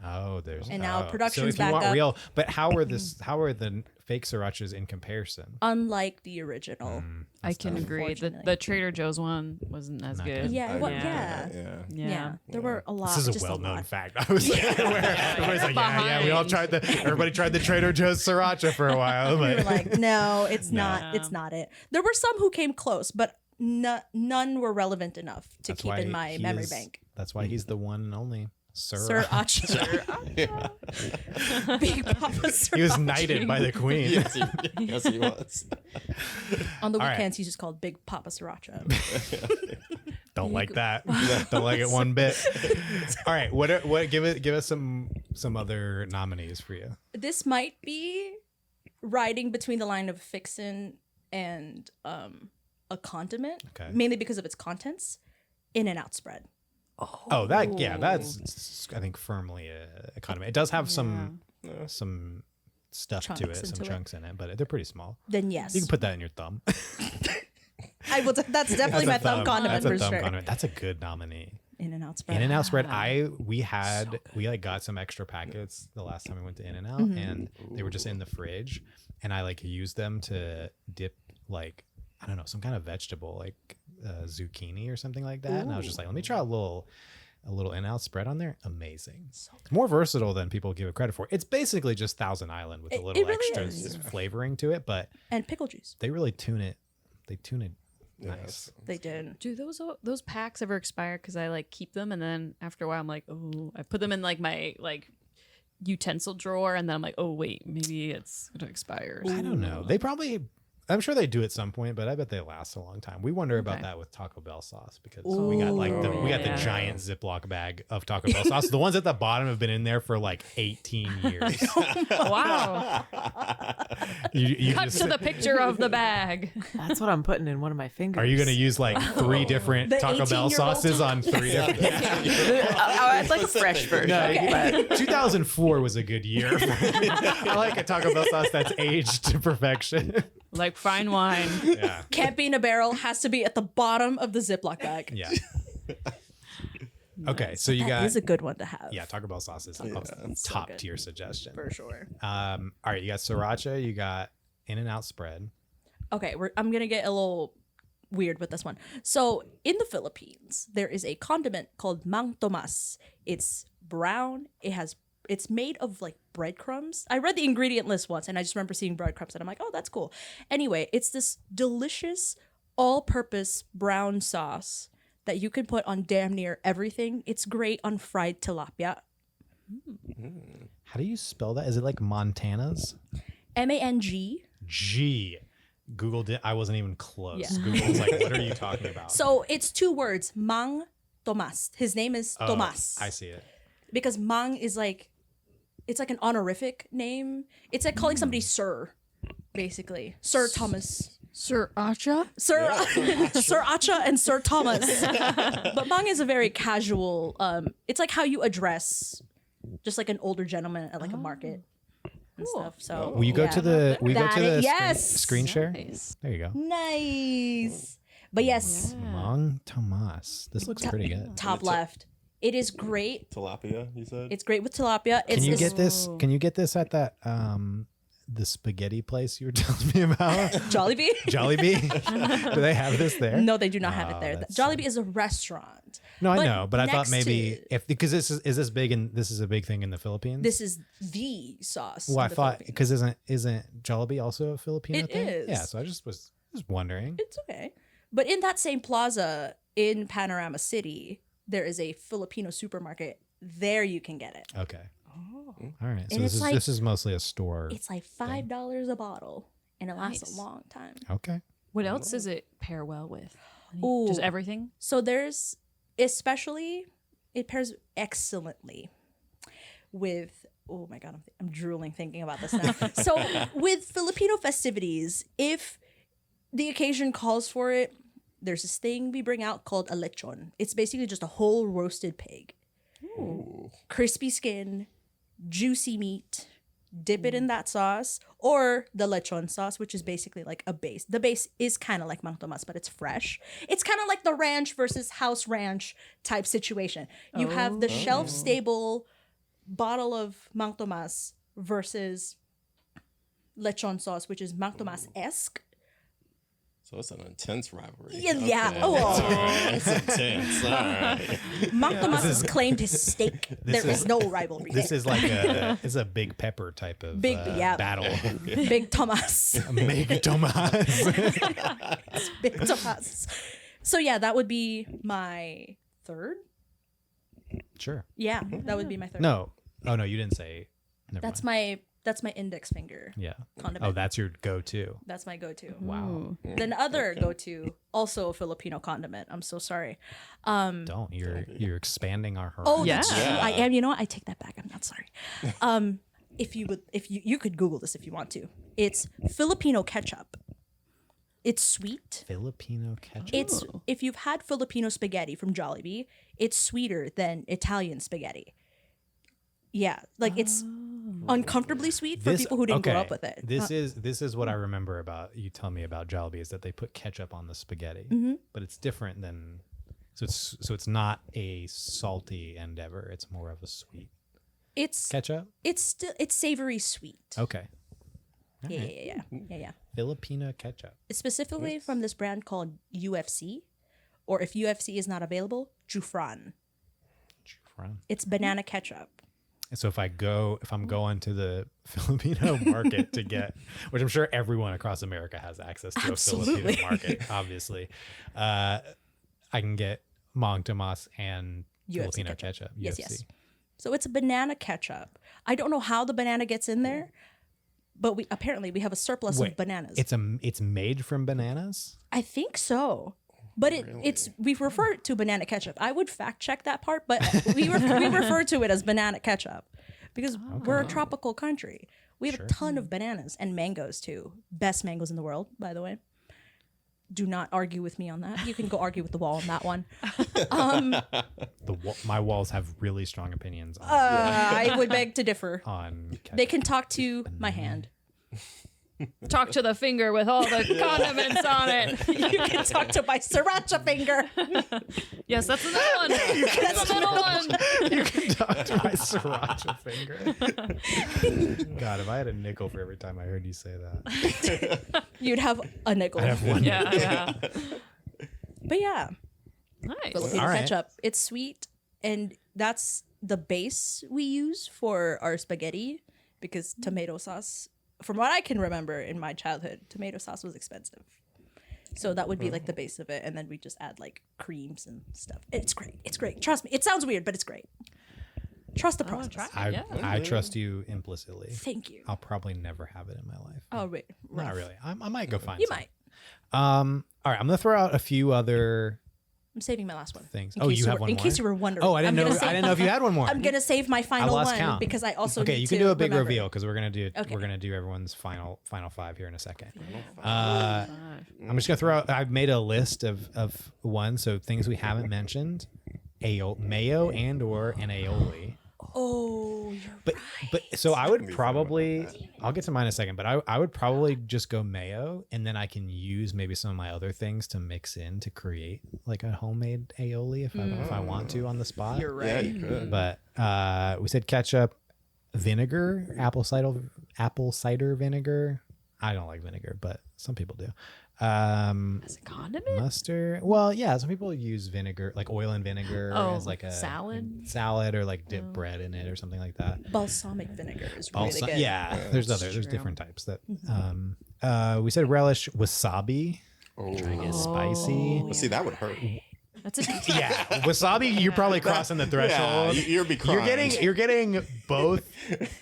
Oh, there's And now so production's if you back want up. real, but how are the fake srirachas in comparison? Unlike the original. I can agree. The Trader Joe's one wasn't as Not good. good. Yeah, well, Yeah. yeah. Yeah. Yeah. There were a lot. This is just a well-known lot. fact. I was where everybody's like, yeah, we all tried everybody tried the Trader Joe's sriracha for a while, We were but like, no, it's No. not. It's not it. There were some who came close, but none were relevant enough to That's keep why in my he memory is- bank. That's why he's the one and only Sir sriracha. Acha. Big Papa Sir He was Acha. knighted by the queen. Yes, he was. On the All right. weekends, he's just called Big Papa Sriracha. Don't like that. Don't like it one bit. All right, what give us some other nominees for you. This might be riding between the line of fixin' and a condiment, Okay. mainly because of its contents. In-N-Out spread. Oh, that's I think firmly a condiment. It does have some stuff to Chunks it, some into it. chunks in it, but they're pretty small. Then yes, You can put that in your thumb. I will. That's definitely my That's a thumb condiment That's for a thumb sure. condiment. That's a good nominee. In-N-Out spread. In-N-Out spread. We like got some extra packets the last time we went to In-N-Out, and they were just in the fridge, and I like used them to dip like I don't know some kind of vegetable like zucchini or something like that, and I was just like, let me try a little In-N-Out spread on there. Amazing. It's more versatile than people give it credit for. It's basically just Thousand Island with a little really extra is. flavoring to it, but And pickle juice. they really tune it. They tune it nice. They did. Do those packs ever expire? Because I like keep them, and then after a while, I'm like, oh, I put them in like my like utensil drawer, and then I'm like, oh wait, maybe it's gonna expire. I don't know. They probably. I'm sure they do at some point, but I bet they last a long time. We wonder about Okay. that with Taco Bell sauce because we got like we got the Yeah. giant Ziploc bag of Taco Bell sauce. The ones at the bottom have been in there for like 18 years. Wow. You Cut just, to the picture of the bag. That's what I'm putting in one of my fingers. are you going to use like 3 different The Taco Bell 18-year-old sauces on 3 different? I'd like a fresh version. No, 2004 was a good year. I like a Taco Bell sauce that's aged to perfection. Like fine wine. Yeah. Can't be in a barrel. Has to be at the bottom of the Ziploc bag. Yeah. Okay, so you That got is a good one to have. Taco Bell sauce is a so top good. tier suggestion. For sure. All right, you got sriracha, you got In-N-Out spread. Okay, I'm gonna get a little weird with this one. So in the Philippines, there is a condiment called Mang Tomas. It's brown. It's made of like breadcrumbs. I read the ingredient list once and I just remember seeing breadcrumbs and I'm like, oh, that's cool. Anyway, it's this delicious all-purpose brown sauce that you can put on damn near everything. It's great on fried tilapia. How do you spell that? Is it like Montana's? Mang. G. Googled it. I wasn't even close. Yeah. Google was like, what are you talking about? So it's 2 words, Mang Tomas. His name is Oh, Tomas. I see it. Because Mang is like, it's like an honorific name. It's like calling somebody Sir, basically. Sir Thomas. Sir Acha? Sir Sir Acha and Sir Thomas. But Mang is a very casual, it's like how you address just like an older gentleman at like a market and stuff. So Will you go to the Yes. screen share? Nice. There you go. Nice. But yes, Mang Tomas. This looks pretty good. top left. It is great. Tilapia, you said? It's great with tilapia. It's Can you this- get this? Can you get this at that the spaghetti place you were telling me about? Jollibee? Jollibee? Do they have this there? No, they do not have it Oh, there. that's Jollibee is a restaurant. No, I But know, but I thought next maybe to- if because this is this big and this is a big thing in the Philippines. This is the sauce. well, in I the thought Philippines. because isn't Jollibee also a Filipino It thing? is. Yeah, so I just was wondering. It's okay. But in that same plaza in Panorama City, there is a Filipino supermarket. There you can get it. Okay. All right. So And it's like- this is mostly a store. It's like $5 a bottle, and it lasts Nice. a long time. Okay. What else does it pair well with? Ooh. Just everything? So there's especially it pairs excellently with oh my god, I'm drooling thinking about this now. So with Filipino festivities, if the occasion calls for it, there's this thing we bring out called a lechon. It's basically just a whole roasted pig. Crispy skin, juicy meat. Dip it in that sauce or the lechon sauce, which is basically like a base. The base is kind of like Mang Tomas, but it's fresh. It's kind of like the ranch versus house ranch type situation. You have the shelf stable bottle of Mang Tomas versus lechon sauce, which is Mang Tomas-esque. So it's an intense rivalry. Yeah. Okay. Oh, It's intense. All right. Mang Tomas has claimed his stake. There is- is no rivalry. This there. is like it's a big pepper type of Big- yeah. battle. Big Tomas. Big Tomas. Big Tomas. So yeah, that would be my third. Sure. Yeah, that would be my third. No. Oh no, you didn't say. Never That's mind. my index finger Yeah. condiment. Oh, that's your go-to. That's my go-to. Wow. Then other go-to, also a Filipino condiment. I'm so sorry. Don't. You're expanding our horizon. Oh, Yeah. that's true. I am. You know what? I take that back. I'm not sorry. If you could Google this if you want to. It's Filipino ketchup. It's sweet. Filipino ketchup. It's if you've had Filipino spaghetti from Jollibee, it's sweeter than Italian spaghetti. Yeah, like it's uncomfortably sweet for people who didn't grow up with it. This is what I remember about you telling me about Jollibee is that they put ketchup on the spaghetti, but it's different than so it's not a salty endeavor. It's more of a sweet It's ketchup. it's savory sweet. Okay. Yeah. Filipino ketchup. It's specifically from this brand called UFC, or if UFC is not available, Jufran. From. It's banana ketchup. So if I'm going to the Filipino market to get, which I'm sure everyone across America has access to a Filipino market, obviously, I can get Mang Tomas and UFC Filipino ketchup. ketchup. Yes, UFC. yes. So it's banana ketchup. I don't know how the banana gets in there, but we have a surplus Wait, of bananas. It's made from bananas. I think so. But it's we refer to banana ketchup. I would fact check that part, but we refer to it as banana ketchup because we're a tropical country. We have a ton of bananas and mangoes too. Best mangoes in the world, by the way. Do not argue with me on that. You can go argue with the wall on that one. My walls have really strong opinions I would beg to differ. on ketchup. They can talk to my hand. Talk to the finger with all the condiments on it. You can talk to my sriracha finger. Yes, that's another one. That's another one. You can talk to my sriracha finger. God, if I had a nickel for every time I heard you say that. You'd have a nickel. I have one. Yeah. But yeah, Nice. Filipino All right. ketchup. It's sweet, and that's the base we use for our spaghetti because tomato sauce, from what I can remember in my childhood, tomato sauce was expensive. So that would be like the base of it, and then we just add like creams and stuff. It's great. It's great. Trust me. It sounds weird, but it's great. Trust the process. I trust you implicitly. Thank you. I'll probably never have it in my life. Oh wait, Not really. I might go find You some. might. All right, I'm gonna throw out a few other I'm saving my last one. things. In Oh, case you have were, one in more? case you were wondering. Oh, I didn't I'm know. gonna I didn't know if you had one more. I'm gonna save my final lost one count. because I also Okay, need you to can do a big remember. reveal because we're gonna do Okay. we're gonna do everyone's final five here in a second. I'm just gonna throw out. I've made a list of one, so things we haven't mentioned: mayo and or an aioli. Oh, you're But so I would be fun probably about I'll get to mine in a second, but I would probably just go mayo, and then I can use maybe some of my other things to mix in to create like a homemade aioli if I want to on the spot. You're Yeah, right. you could. But we said ketchup, vinegar, apple cider vinegar. I don't like vinegar, but some people do. As a condiment? Mustard. Well, yeah, some people use vinegar, like oil and vinegar, Oh, as like a salad? or like dip bread in it or something like that. Balsamic vinegar is really good. Yeah, there's true. different types that. We said relish wasabi, Oh. spicy. Well, see, that would hurt. That's a Yeah, wasabi. You're probably crossing the Yeah, threshold. you'll be crying. You're getting both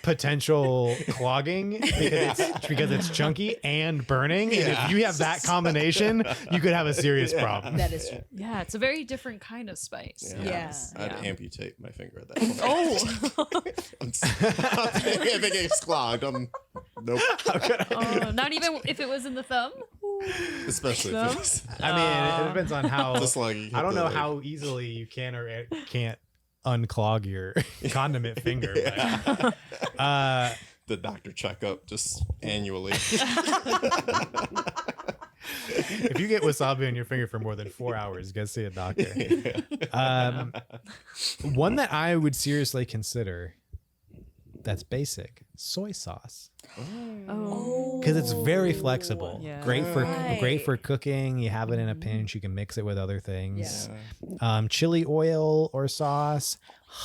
potential clogging because it's chunky and burning. And if you have that combination, you could have a serious problem. That is true. Yeah, it's a very different kind of spice. Yeah. I'd amputate my finger at that point. Oh, If it gets clogged, nope. not even if it was in the thumb. Especially if it's I mean, it depends on how. just like you I don't hit know the, how easily you can or can't unclog your condiment finger. But, the doctor checkup just annually. if you get wasabi on your finger for more than 4 hours, you gotta see a doctor. One that I would seriously consider that's basic: soy sauce, Oh. because it's very flexible. Yeah. Great for cooking. You have it in a pinch. You can mix it with other things. Yeah. Chili oil or sauce,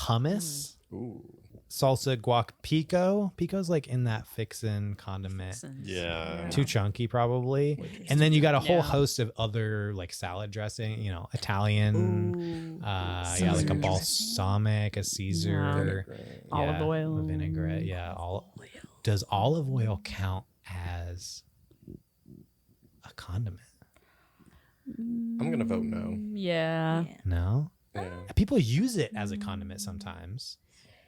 hummus. Ooh. Salsa, guac, pico. Pico's like in that fixin' condiment. Yeah. Too chunky, probably. And then you got a whole Yeah. host of other like salad dressing, Italian, yeah, like a balsamic, a Caesar, Olive oil. a vinaigrette. Yeah. Does olive oil count as a condiment? I'm gonna vote no. Yeah. No. Yeah. People use it as a condiment sometimes.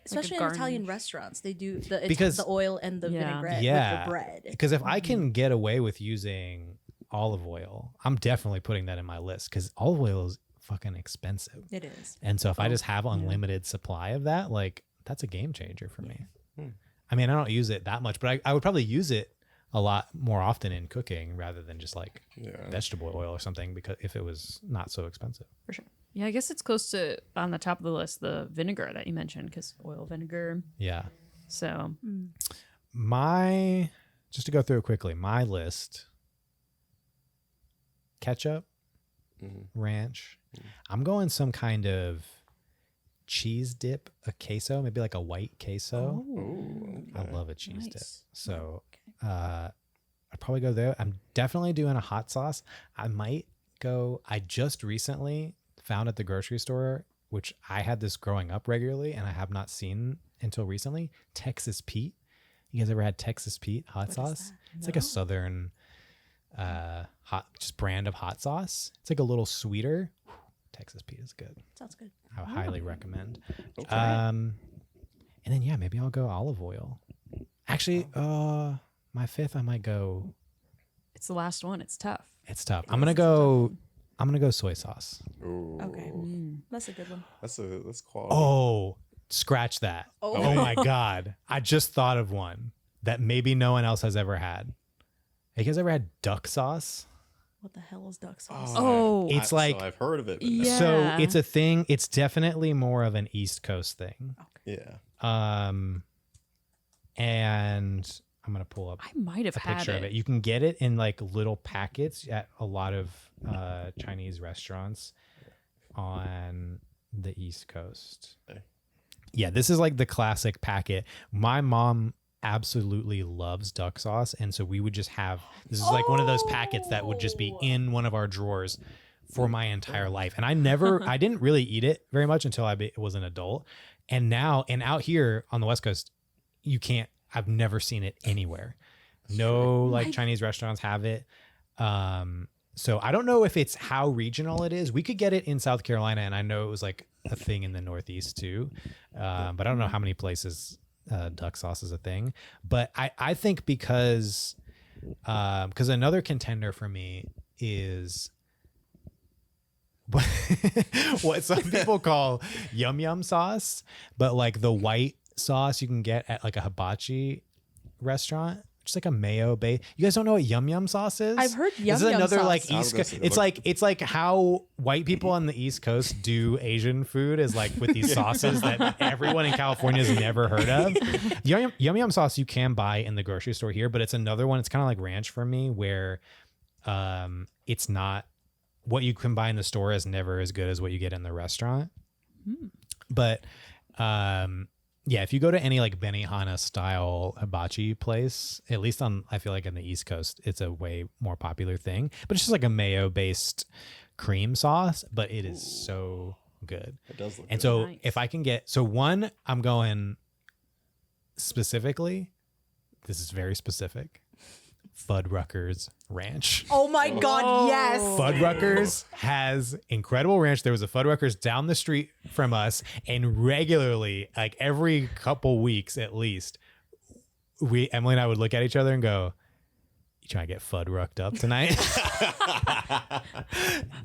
Especially in Italian restaurants, they do Because- the oil and the Yeah. vinaigrette Yeah. with the bread. Because if I can get away with using olive oil, I'm definitely putting that in my list because olive oil is fucking expensive. It is. And so if I just have unlimited supply of that, like that's a game changer for me. I mean, I don't use it that much, but I would probably use it a lot more often in cooking rather than just like vegetable oil or something because if it was not so expensive. For sure. Yeah, I guess it's close to on the top of the list, the vinegar that you mentioned, because oil vinegar. Yeah. So Just to go through it quickly, my list: ketchup, ranch. I'm going some kind of cheese dip, a queso, maybe like a white queso. I love a cheese dip. So I'd probably go there. I'm definitely doing a hot sauce. I just recently found at the grocery store, which I had this growing up regularly and I have not seen until recently, Texas Pete. You guys ever had Texas Pete hot is sauce? that? It's like a southern just brand of hot sauce. It's like a little sweeter. Whew, Texas Pete is good. Sounds good. I highly recommend. Okay. And then maybe I'll go olive oil. Actually, my fifth I might go. It's the last one. It's tough. It's tough. I'm gonna go soy sauce. Ooh. Okay. That's a good one. That's quality. Oh, scratch that. Oh my God. I just thought of one that maybe no one else has ever had. Have you guys ever had duck sauce? What the hell is duck sauce? Oh. It's So like, I've heard of it. But Yeah. so it's a thing. It's definitely more of an East Coast thing. Yeah. And I'm going to pull up I might have a had picture of it. You can get it in like little packets at a lot of Chinese restaurants on the East Coast. Okay. Yeah, this is like the classic packet. My mom absolutely loves duck sauce, and so we would just have this is like one of those packets that would just be in one of our drawers for my entire life. And I didn't really eat it very much until I was an adult. And now, and out here on the West Coast, I've never seen it anywhere. No, like Chinese restaurants have it. So I don't know if it's how regional it is. We could get it in South Carolina, and I know it was like a thing in the Northeast too. But I don't know how many places duck sauce is a thing. But I think because another contender for me is what some people call yum yum sauce, but like the white sauce you can get at like a hibachi restaurant, just like a mayo base. You guys don't know what yum yum sauce is? I've heard yum This is yum another sauce. like I was East gonna Coast. say, It's like how white people on the East Coast do Asian food is like with these sauces that everyone in California has never heard of. Yum yum sauce you can buy in the grocery store here, but it's another one. It's kind of like ranch for me, where it's not what you can buy in the store is never as good as what you get in the restaurant. But yeah, if you go to any like Benihana style hibachi place, at least I feel like on the East Coast, it's a way more popular thing. But it's just like a mayo based cream sauce, but it is so good. It does look And good. so Nice. if I can get, one, I'm going specifically, this is very specific, Fuddruckers Ranch. Oh my God, yes. Fuddruckers has incredible ranch. There was a Fuddruckers down the street from us, and regularly, like every couple weeks at least, Emily and I would look at each other and go, "You trying to get Fuddrucked up tonight?"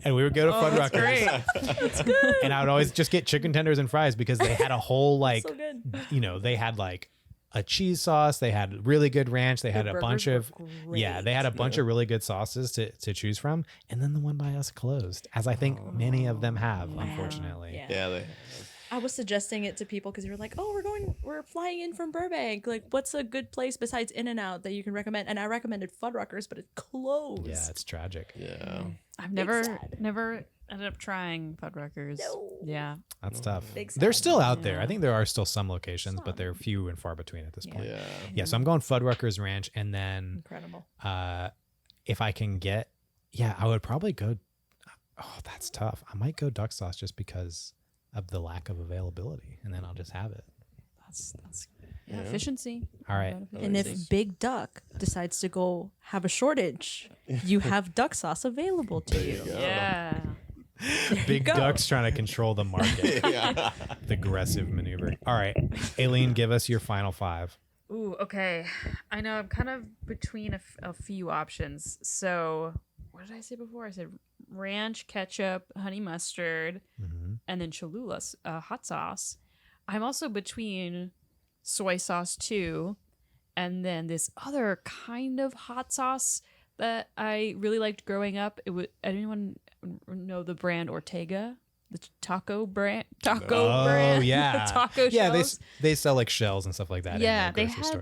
And we would go to Fuddruckers. That's good. And I would always just get chicken tenders and fries because they had a whole like, So good. they had like a cheese sauce. They had really good ranch. They had a bunch burgers of, were they had a bunch of really good sauces to choose from. And then the one by us closed, as I think many of them have, unfortunately. Yeah. Yeah, they. I was suggesting it to people because you were like, "Oh, we're flying in from Burbank. Like, what's a good place besides In-N-Out that you can recommend?" And I recommended Fuddruckers, but it closed. Yeah, it's tragic. Yeah. I've sad. never ended up trying Fuddruckers. No. Yeah. That's tough. Big They're sad. still out there. I Yeah. think there are still some locations, but they're few and far between at this point. Yeah. Yeah, so I'm going Fuddruckers Ranch, and then Incredible. if I can get, I would probably go. Oh, that's tough. I might go duck sauce just because of the lack of availability, and then I'll just have it. That's Yeah. efficiency. All right. And if Big Duck decides to go have a shortage, you have duck sauce available to you. Yeah. Big go. Duck's trying to control the market. Yeah. The aggressive maneuver. All right, Aileen, give us your final five. Ooh, okay. I know I'm kind of between a few options. So, what did I say before? I said ranch, ketchup, honey mustard, and then Cholula hot sauce. I'm also between soy sauce too, and then this other kind of hot sauce that I really liked growing up. Anyone know the brand Ortega? The taco brand. Oh yeah, taco yeah. shells. They sell like shells and stuff like that. Yeah, in the they grocery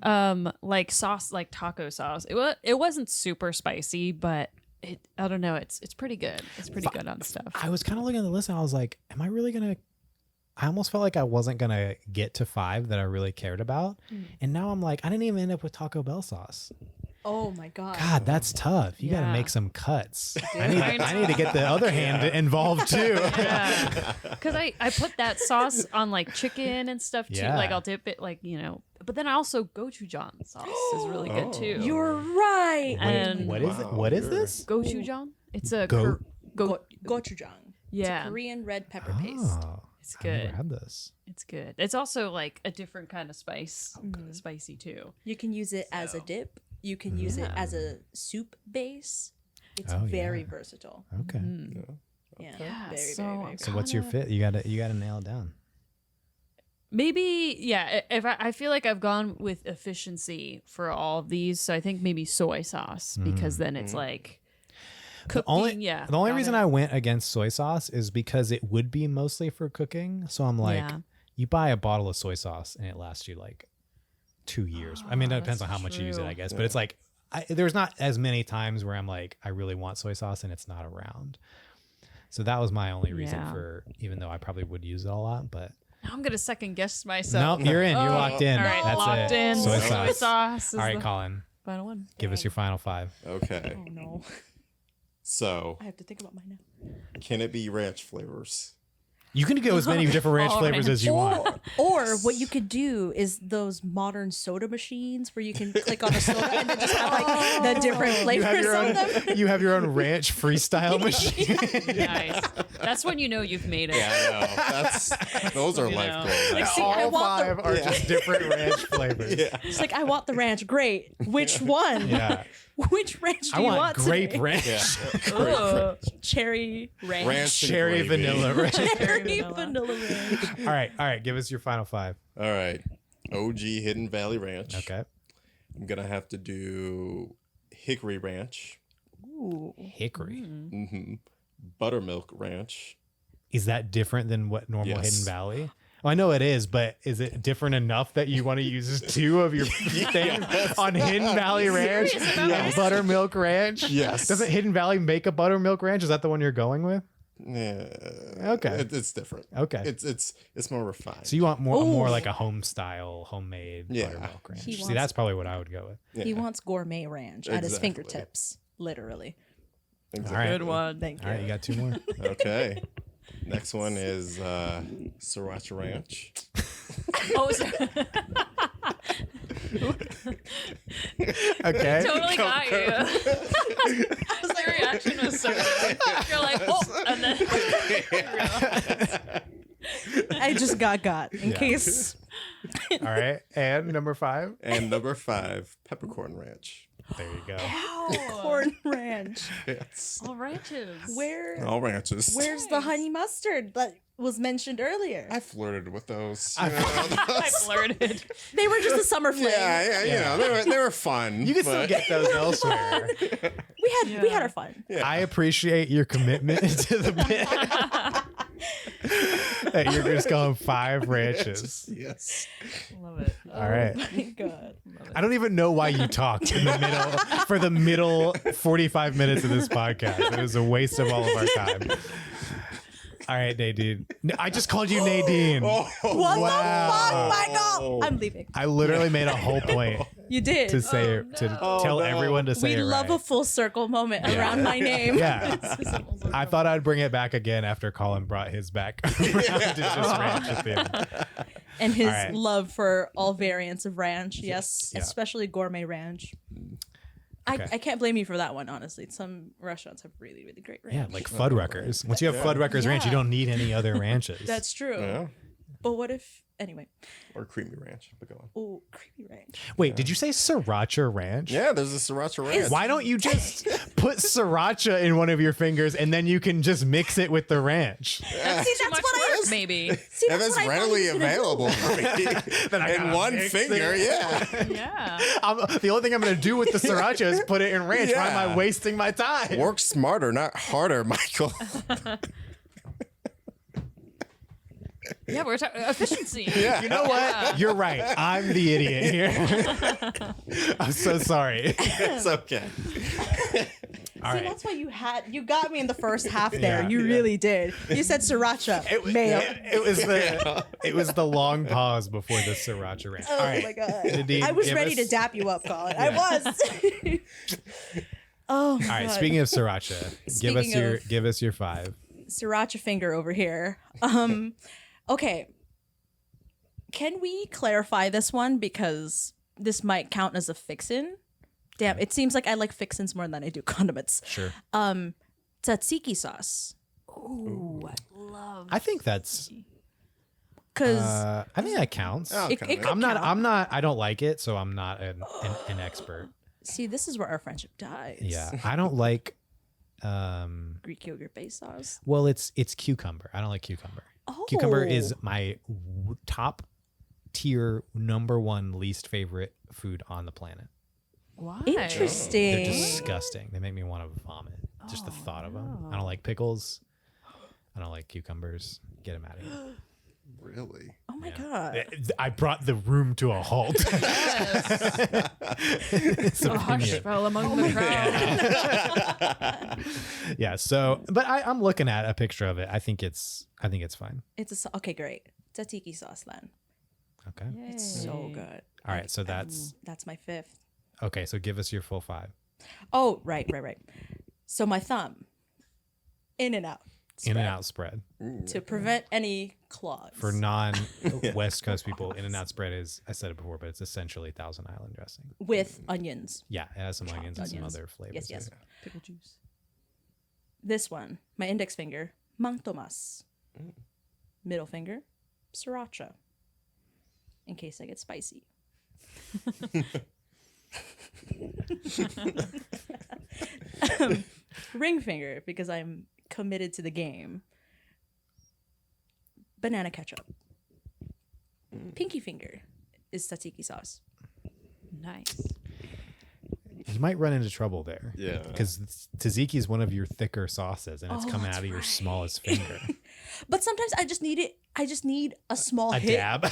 had store. like sauce, like taco sauce. It wasn't super spicy, but I don't know. It's pretty good. It's pretty good on stuff. I was kind of looking at the list and I was like, am I really gonna? I almost felt like I wasn't gonna get to 5 that I really cared about, and now I'm like, I didn't even end up with Taco Bell sauce. Oh my God. God, that's tough. You got to Yeah. make some cuts. I need to get the other hand involved too. Because I put that sauce on like chicken and stuff too. Yeah. Like I'll dip it like But then also gochujang sauce is really good too. You're right. And What is it? What is this? gochujang? It's a Go- Gochujang. Yeah. It's a Korean red pepper paste. Oh, It's I've never good. had this. It's good. It's also like a different kind of spice. Spicy too. You can use it as a dip. You can use it as a soup base. It's Oh, very yeah. versatile. Okay. Yeah. Yeah, Very, so very, very. So what's your fit? You gotta nail it down. Maybe, yeah. If I feel like I've gone with efficiency for all of these, so I think maybe soy sauce because then it's like cooking. The only reason I went against soy sauce is because it would be mostly for cooking. So I'm like, Yeah. you buy a bottle of soy sauce and it lasts you like 2 years. I mean, it depends on that's how much you use it, true. I guess. But it's like, there's not as many times where I'm like, I really want soy sauce and it's not around. So that was my only reason Yeah. for, even though I probably would use it a lot, but Now I'm gonna second guess myself. nope, you're in. You're locked in. All right, That's locked it. in. Soy Soy sauce. sauce is All right, the Colin, final one. give us your final 5. Okay. Oh no. So, I have to think about mine now. can it be ranch flavors? You can go as many different ranch All flavors as you want. Or what you could do is those modern soda machines where you can click on a soda and then just have like the different You have flavors your of own. them. You have your own ranch freestyle machine. Nice. That's when you know you've made it. Yeah, I know. Those are You life know. goals. Like, see, I All want 5 are just different ranch flavors. It's like I want the ranch. Great. Which one? Yeah. Which ranch do I you want want grape today? ranch. Yeah. Ugh. Cherry ranch. Ranch and Cherry gravy. vanilla ranch. Cherry vanilla. vanilla ranch. All right. Give us your final 5. All right. OG Hidden Valley Ranch. Okay. I'm going to have to do Hickory Ranch. Ooh. Hickory. Buttermilk Ranch. Is that different than what normal Yes. Hidden Valley? Well, I know it is, but is it different enough that you want to use 2 of your things on Hidden Valley Ranch serious about and this? Buttermilk Ranch? Yes. Doesn't Hidden Valley make a Buttermilk Ranch? Is that the one you're going with? Yeah. Okay. It's different. Okay. It's more refined. So you want more like a home style, homemade Yeah. Buttermilk Ranch. He See, wants- that's probably what I would go with. He wants gourmet ranch at his Exactly. fingertips, literally. Exactly. All right. Good one. Thank you. All right, you got 2 more. Okay. Next one is Sriracha Ranch. Oh, sorry. Okay. Totally got you. Your reaction was so good. You're like, oh, and then I just got in Yeah. case. All right. And number 5. And number 5, Peppercorn Ranch. There you go. Corn ranch. Yes. all ranches. All ranches. Where's the honey mustard that was mentioned earlier? I flirted with those. I flirted. They were just a summer fling. Yeah, you know, they were fun. You can still but- get those elsewhere. We had our fun. I appreciate your commitment to the bit. That you're just going 5 ranches. Yes. Love it. All right. My God. I don't even know why you talked in the middle for the middle 45 minutes of this podcast. It was a waste of all of our time. All right, Nadine. I just called you Nadine. What the Wow. fuck, Michael? I'm leaving. I literally made a whole point You did. to say it, to tell no. everyone to say We it love right. a full circle moment around my name. Yeah. I thought I'd bring it back again after Colin brought his back around to just ranch at the end. And his All right. love for all variants of ranch. Yes, Yeah. especially gourmet ranch. Okay. I can't blame you for that one, honestly. Some restaurants have really, really great ranch. Yeah, like Fuddruckers. Once you have Fuddruckers Ranch, you don't need any other ranches. That's true. Yeah. But what if, anyway, Or Creamy Ranch. But go on. oh, creamy ranch. Wait, did you say Sriracha Ranch? Yeah, there's a Sriracha Ranch. Why don't you just put siracha in one of your fingers and then you can just mix it with the ranch? See, Too that's much what I work, maybe. see. If That's it's what I thought readily he was gonna do. available for me I in gotta one mix finger, it. yeah. Yeah. The only thing I'm going to do with the sriracha is put it in ranch. Why am I Yeah. wasting my time? Work smarter, not harder, Michael. Yeah, we're talking efficiency. Yeah. You know what? You're right. I'm the idiot here. I'm so sorry. It's okay. All See, right. that's why you got me in the first half there. Yeah. You really did. You said sriracha. Mayo. It was the long pause before the sriracha ranch. Oh All right. my God. Nadine, I was give ready us- to dap you up, Colin. I was. Oh my All right. God. Speaking of sriracha, Speaking give us your 5. Sriracha finger over here. Okay. Can we clarify this one because this might count as a fixin? Damn, it seems like I like fixins more than I do condiments. Sure. Tzatziki sauce. Ooh, I love. I think that's. Because I think that counts. Oh, it kinda. could I'm not. count. I'm not. I don't like it, so I'm not an expert. See, this is where our friendship dies. Yeah, I don't like. Greek yogurt based sauce. Well, it's cucumber. I don't like cucumber. Oh. Cucumber is my top tier number one least favorite food on the planet. Why? Interesting. They're disgusting. They make me want to vomit. Just the thought of them. I don't like pickles. I don't like cucumbers. Get them out of here. Really? Oh my god. I brought the room to a halt. It's A hush opinion. fell among the crowd. Yeah. So, but I'm looking at a picture of it. I think it's fine. Okay, great. Tzatziki sauce then. Okay. It's so good. All right. So that's That's my fifth. okay. So give us your full 5. Oh, right. So my thumb, in and out. In and spread out spread. to prevent any clogs. For non West Coast people, in and out spread is, I said it before, but it's essentially Thousand Island dressing. with onions. Yeah. It has some onions and some onions. other flavors. Yes. Pickle juice. This one, my index finger, Mang Tomas. Middle finger, Sriracha. In case I get spicy. Ring finger, because I'm committed to the game. Banana ketchup. Pinky finger is tzatziki sauce. Nice. You might run into trouble there. Yeah. Because tzatziki is one of your thicker sauces, and it's Oh, coming that's out of your right. smallest finger. But sometimes I just need it. I just need a small A hit. dab.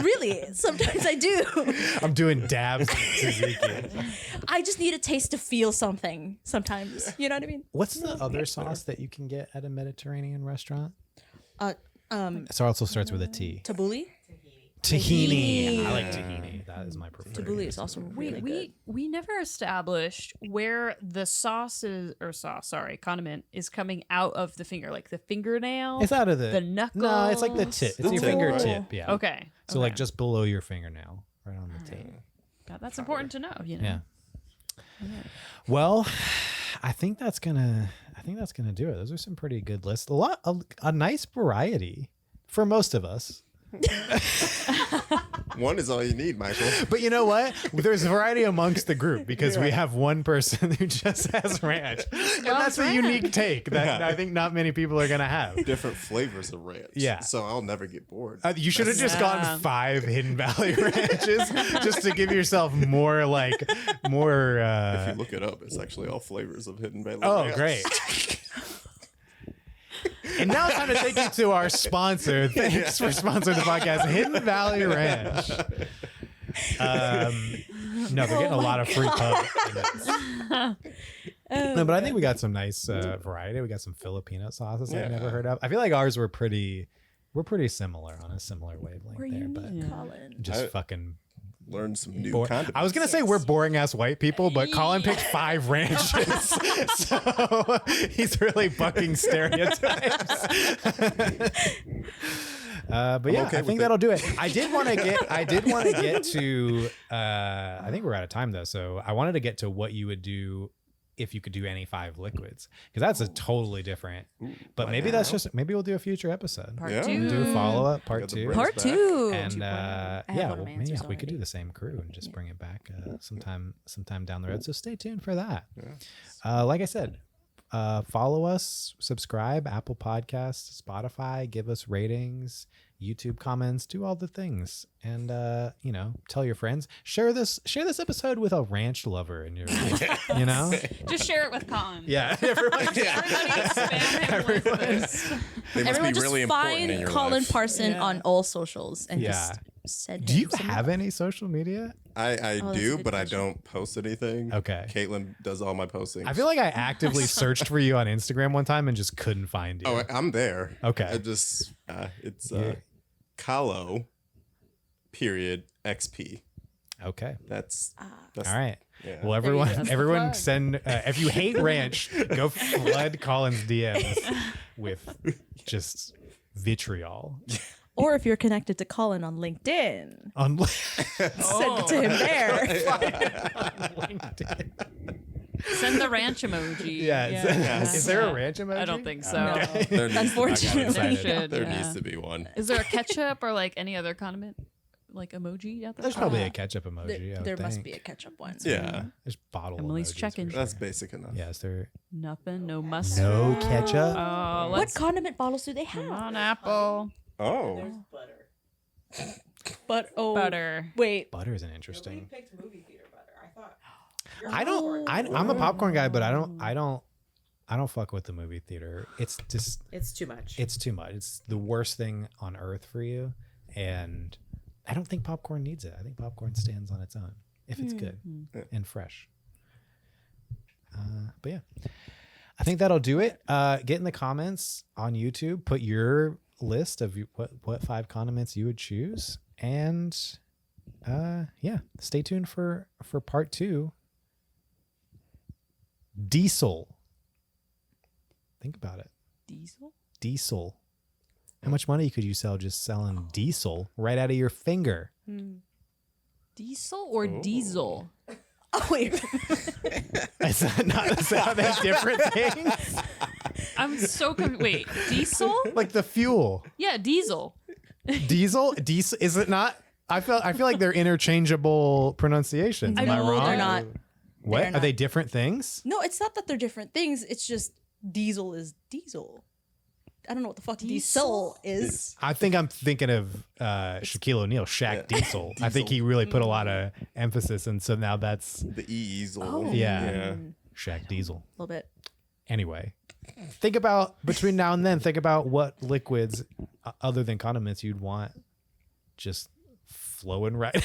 Really, sometimes I do. I'm doing dabs of tzatziki. I just need a taste to feel something sometimes. You know what I mean? What's the other sauce that you can get at a Mediterranean restaurant? It also starts with a T. Tabbouleh. Tahini. I like tahini. That is my preferred. Tabbouleh is also really good. We never established where the condiment is coming out of the finger, like the fingernail. It's out of the knuckles. No, it's like the tip. It's The your tip. fingertip. Yeah. Okay. So like just below your fingernail, right on the tip. That's important to know. You know. Yeah. Well, I think that's gonna do it. Those are some pretty good lists. A nice variety for most of us. One is all you need, Michael. But you know what? There's variety amongst the group because we have one person who just has ranch. And that's a unique take that I think not many people are going to have. Different flavors of ranch. Yeah. So I'll never get bored. You should have just Yeah. gone 5 Hidden Valley ranches just to give yourself more. If you look it up, it's actually all flavors of Hidden Valley. Oh, ranch. great. And now it's time to take you to our sponsor. Thanks for sponsoring the podcast, Hidden Valley Ranch. No, they're getting a lot of free pub. No, but I think we got some nice variety. We got some Filipino sauces I've never heard of. I feel like ours were pretty similar on a similar wavelength We're there, unique, but Colin. just I- fucking Learn some new boring. condiments. I was gonna say we're boring ass white people, but Colin picked 5 ranches, so he's really bucking stereotypes. But yeah, okay I with think it. that'll do it. I did want to get to. I think we're out of time though, so I wanted to get to what you would do if you could do any 5 liquids, because that's a totally different. But maybe maybe we'll do a future episode. Part Yeah. 2. Do a follow up part Got the 2. brains Part back. 2. And have yeah, one of well, my maybe answers we could do already. the same crew and just bring it back sometime down the road. So stay tuned for that. Like I said, follow us, subscribe, Apple Podcasts, Spotify, give us ratings, YouTube comments, do all the things, and tell your friends. Share this episode with a ranch lover in your life. Just share it with Colin. Yeah, everyone. Everybody spam him with this. They must Everyone be just really important in find your Colin life. Parson on all socials and Yeah. just send Do him you some have love. any social media? I that's a do, good but I question. don't post anything. Okay. Caitlin does all my postings. I feel like I actively searched for you on Instagram one time and just couldn't find you. Oh, I'm there. Okay. I just it's Yeah. Kahlo period XP. Okay. That's All right. Yeah. Well, There you go. everyone, That's the everyone, plug. send. If you hate ranch, go flood Colin's DMs with just vitriol. Or if you're connected to Colin on LinkedIn, On send it to him there. LinkedIn. Send the ranch emoji. Yeah. Is there a Yeah. ranch emoji? I don't think so. No. There needs, Unfortunately. there Yeah. needs to be one. Is there a ketchup or like any other condiment like emoji out there? There's probably a ketchup emoji. I would There must think. be a ketchup one. Yeah, There's bottle Emily's emojis for checking. sure. that's basic enough. Yeah, is there Nothing. No mustard. no ketchup? Oh, What let's condiment bottles do they come have? on, apple. Oh, But Butter. wait, Butter is an interesting. picked movie theater butter. I thought. I'm a popcorn guy, but I don't fuck with the movie theater. It's just It's too much. it's too much. It's the worst thing on earth for you, and I don't think popcorn needs it. I think popcorn stands on its own if it's good and fresh. But yeah, I think that'll do it. Get in the comments on YouTube. Put your list of what 5 condiments you would choose, and yeah, stay tuned for part 2. Diesel. Think about it. Diesel? Diesel. How much money could you sell just selling diesel right out of your finger? Diesel or diesel? oh wait, Is that they different things? I'm so confused. Wait, diesel? Like the fuel. Yeah, diesel. Diesel? Diesel is it not? I feel like they're interchangeable pronunciations. Am I no, wrong? they're not. What? They're Are they not. different things? No, it's not that they're different things. It's just diesel is diesel. I don't know what the fuck diesel is. I think I'm thinking of Shaquille O'Neal, Shaq Diesel. I think he really put a lot of emphasis, and so now that's the easel. Oh. yeah. Shaq Diesel. A little bit. Anyway, think about between now and then. Think about what liquids other than condiments you'd want just flowing right.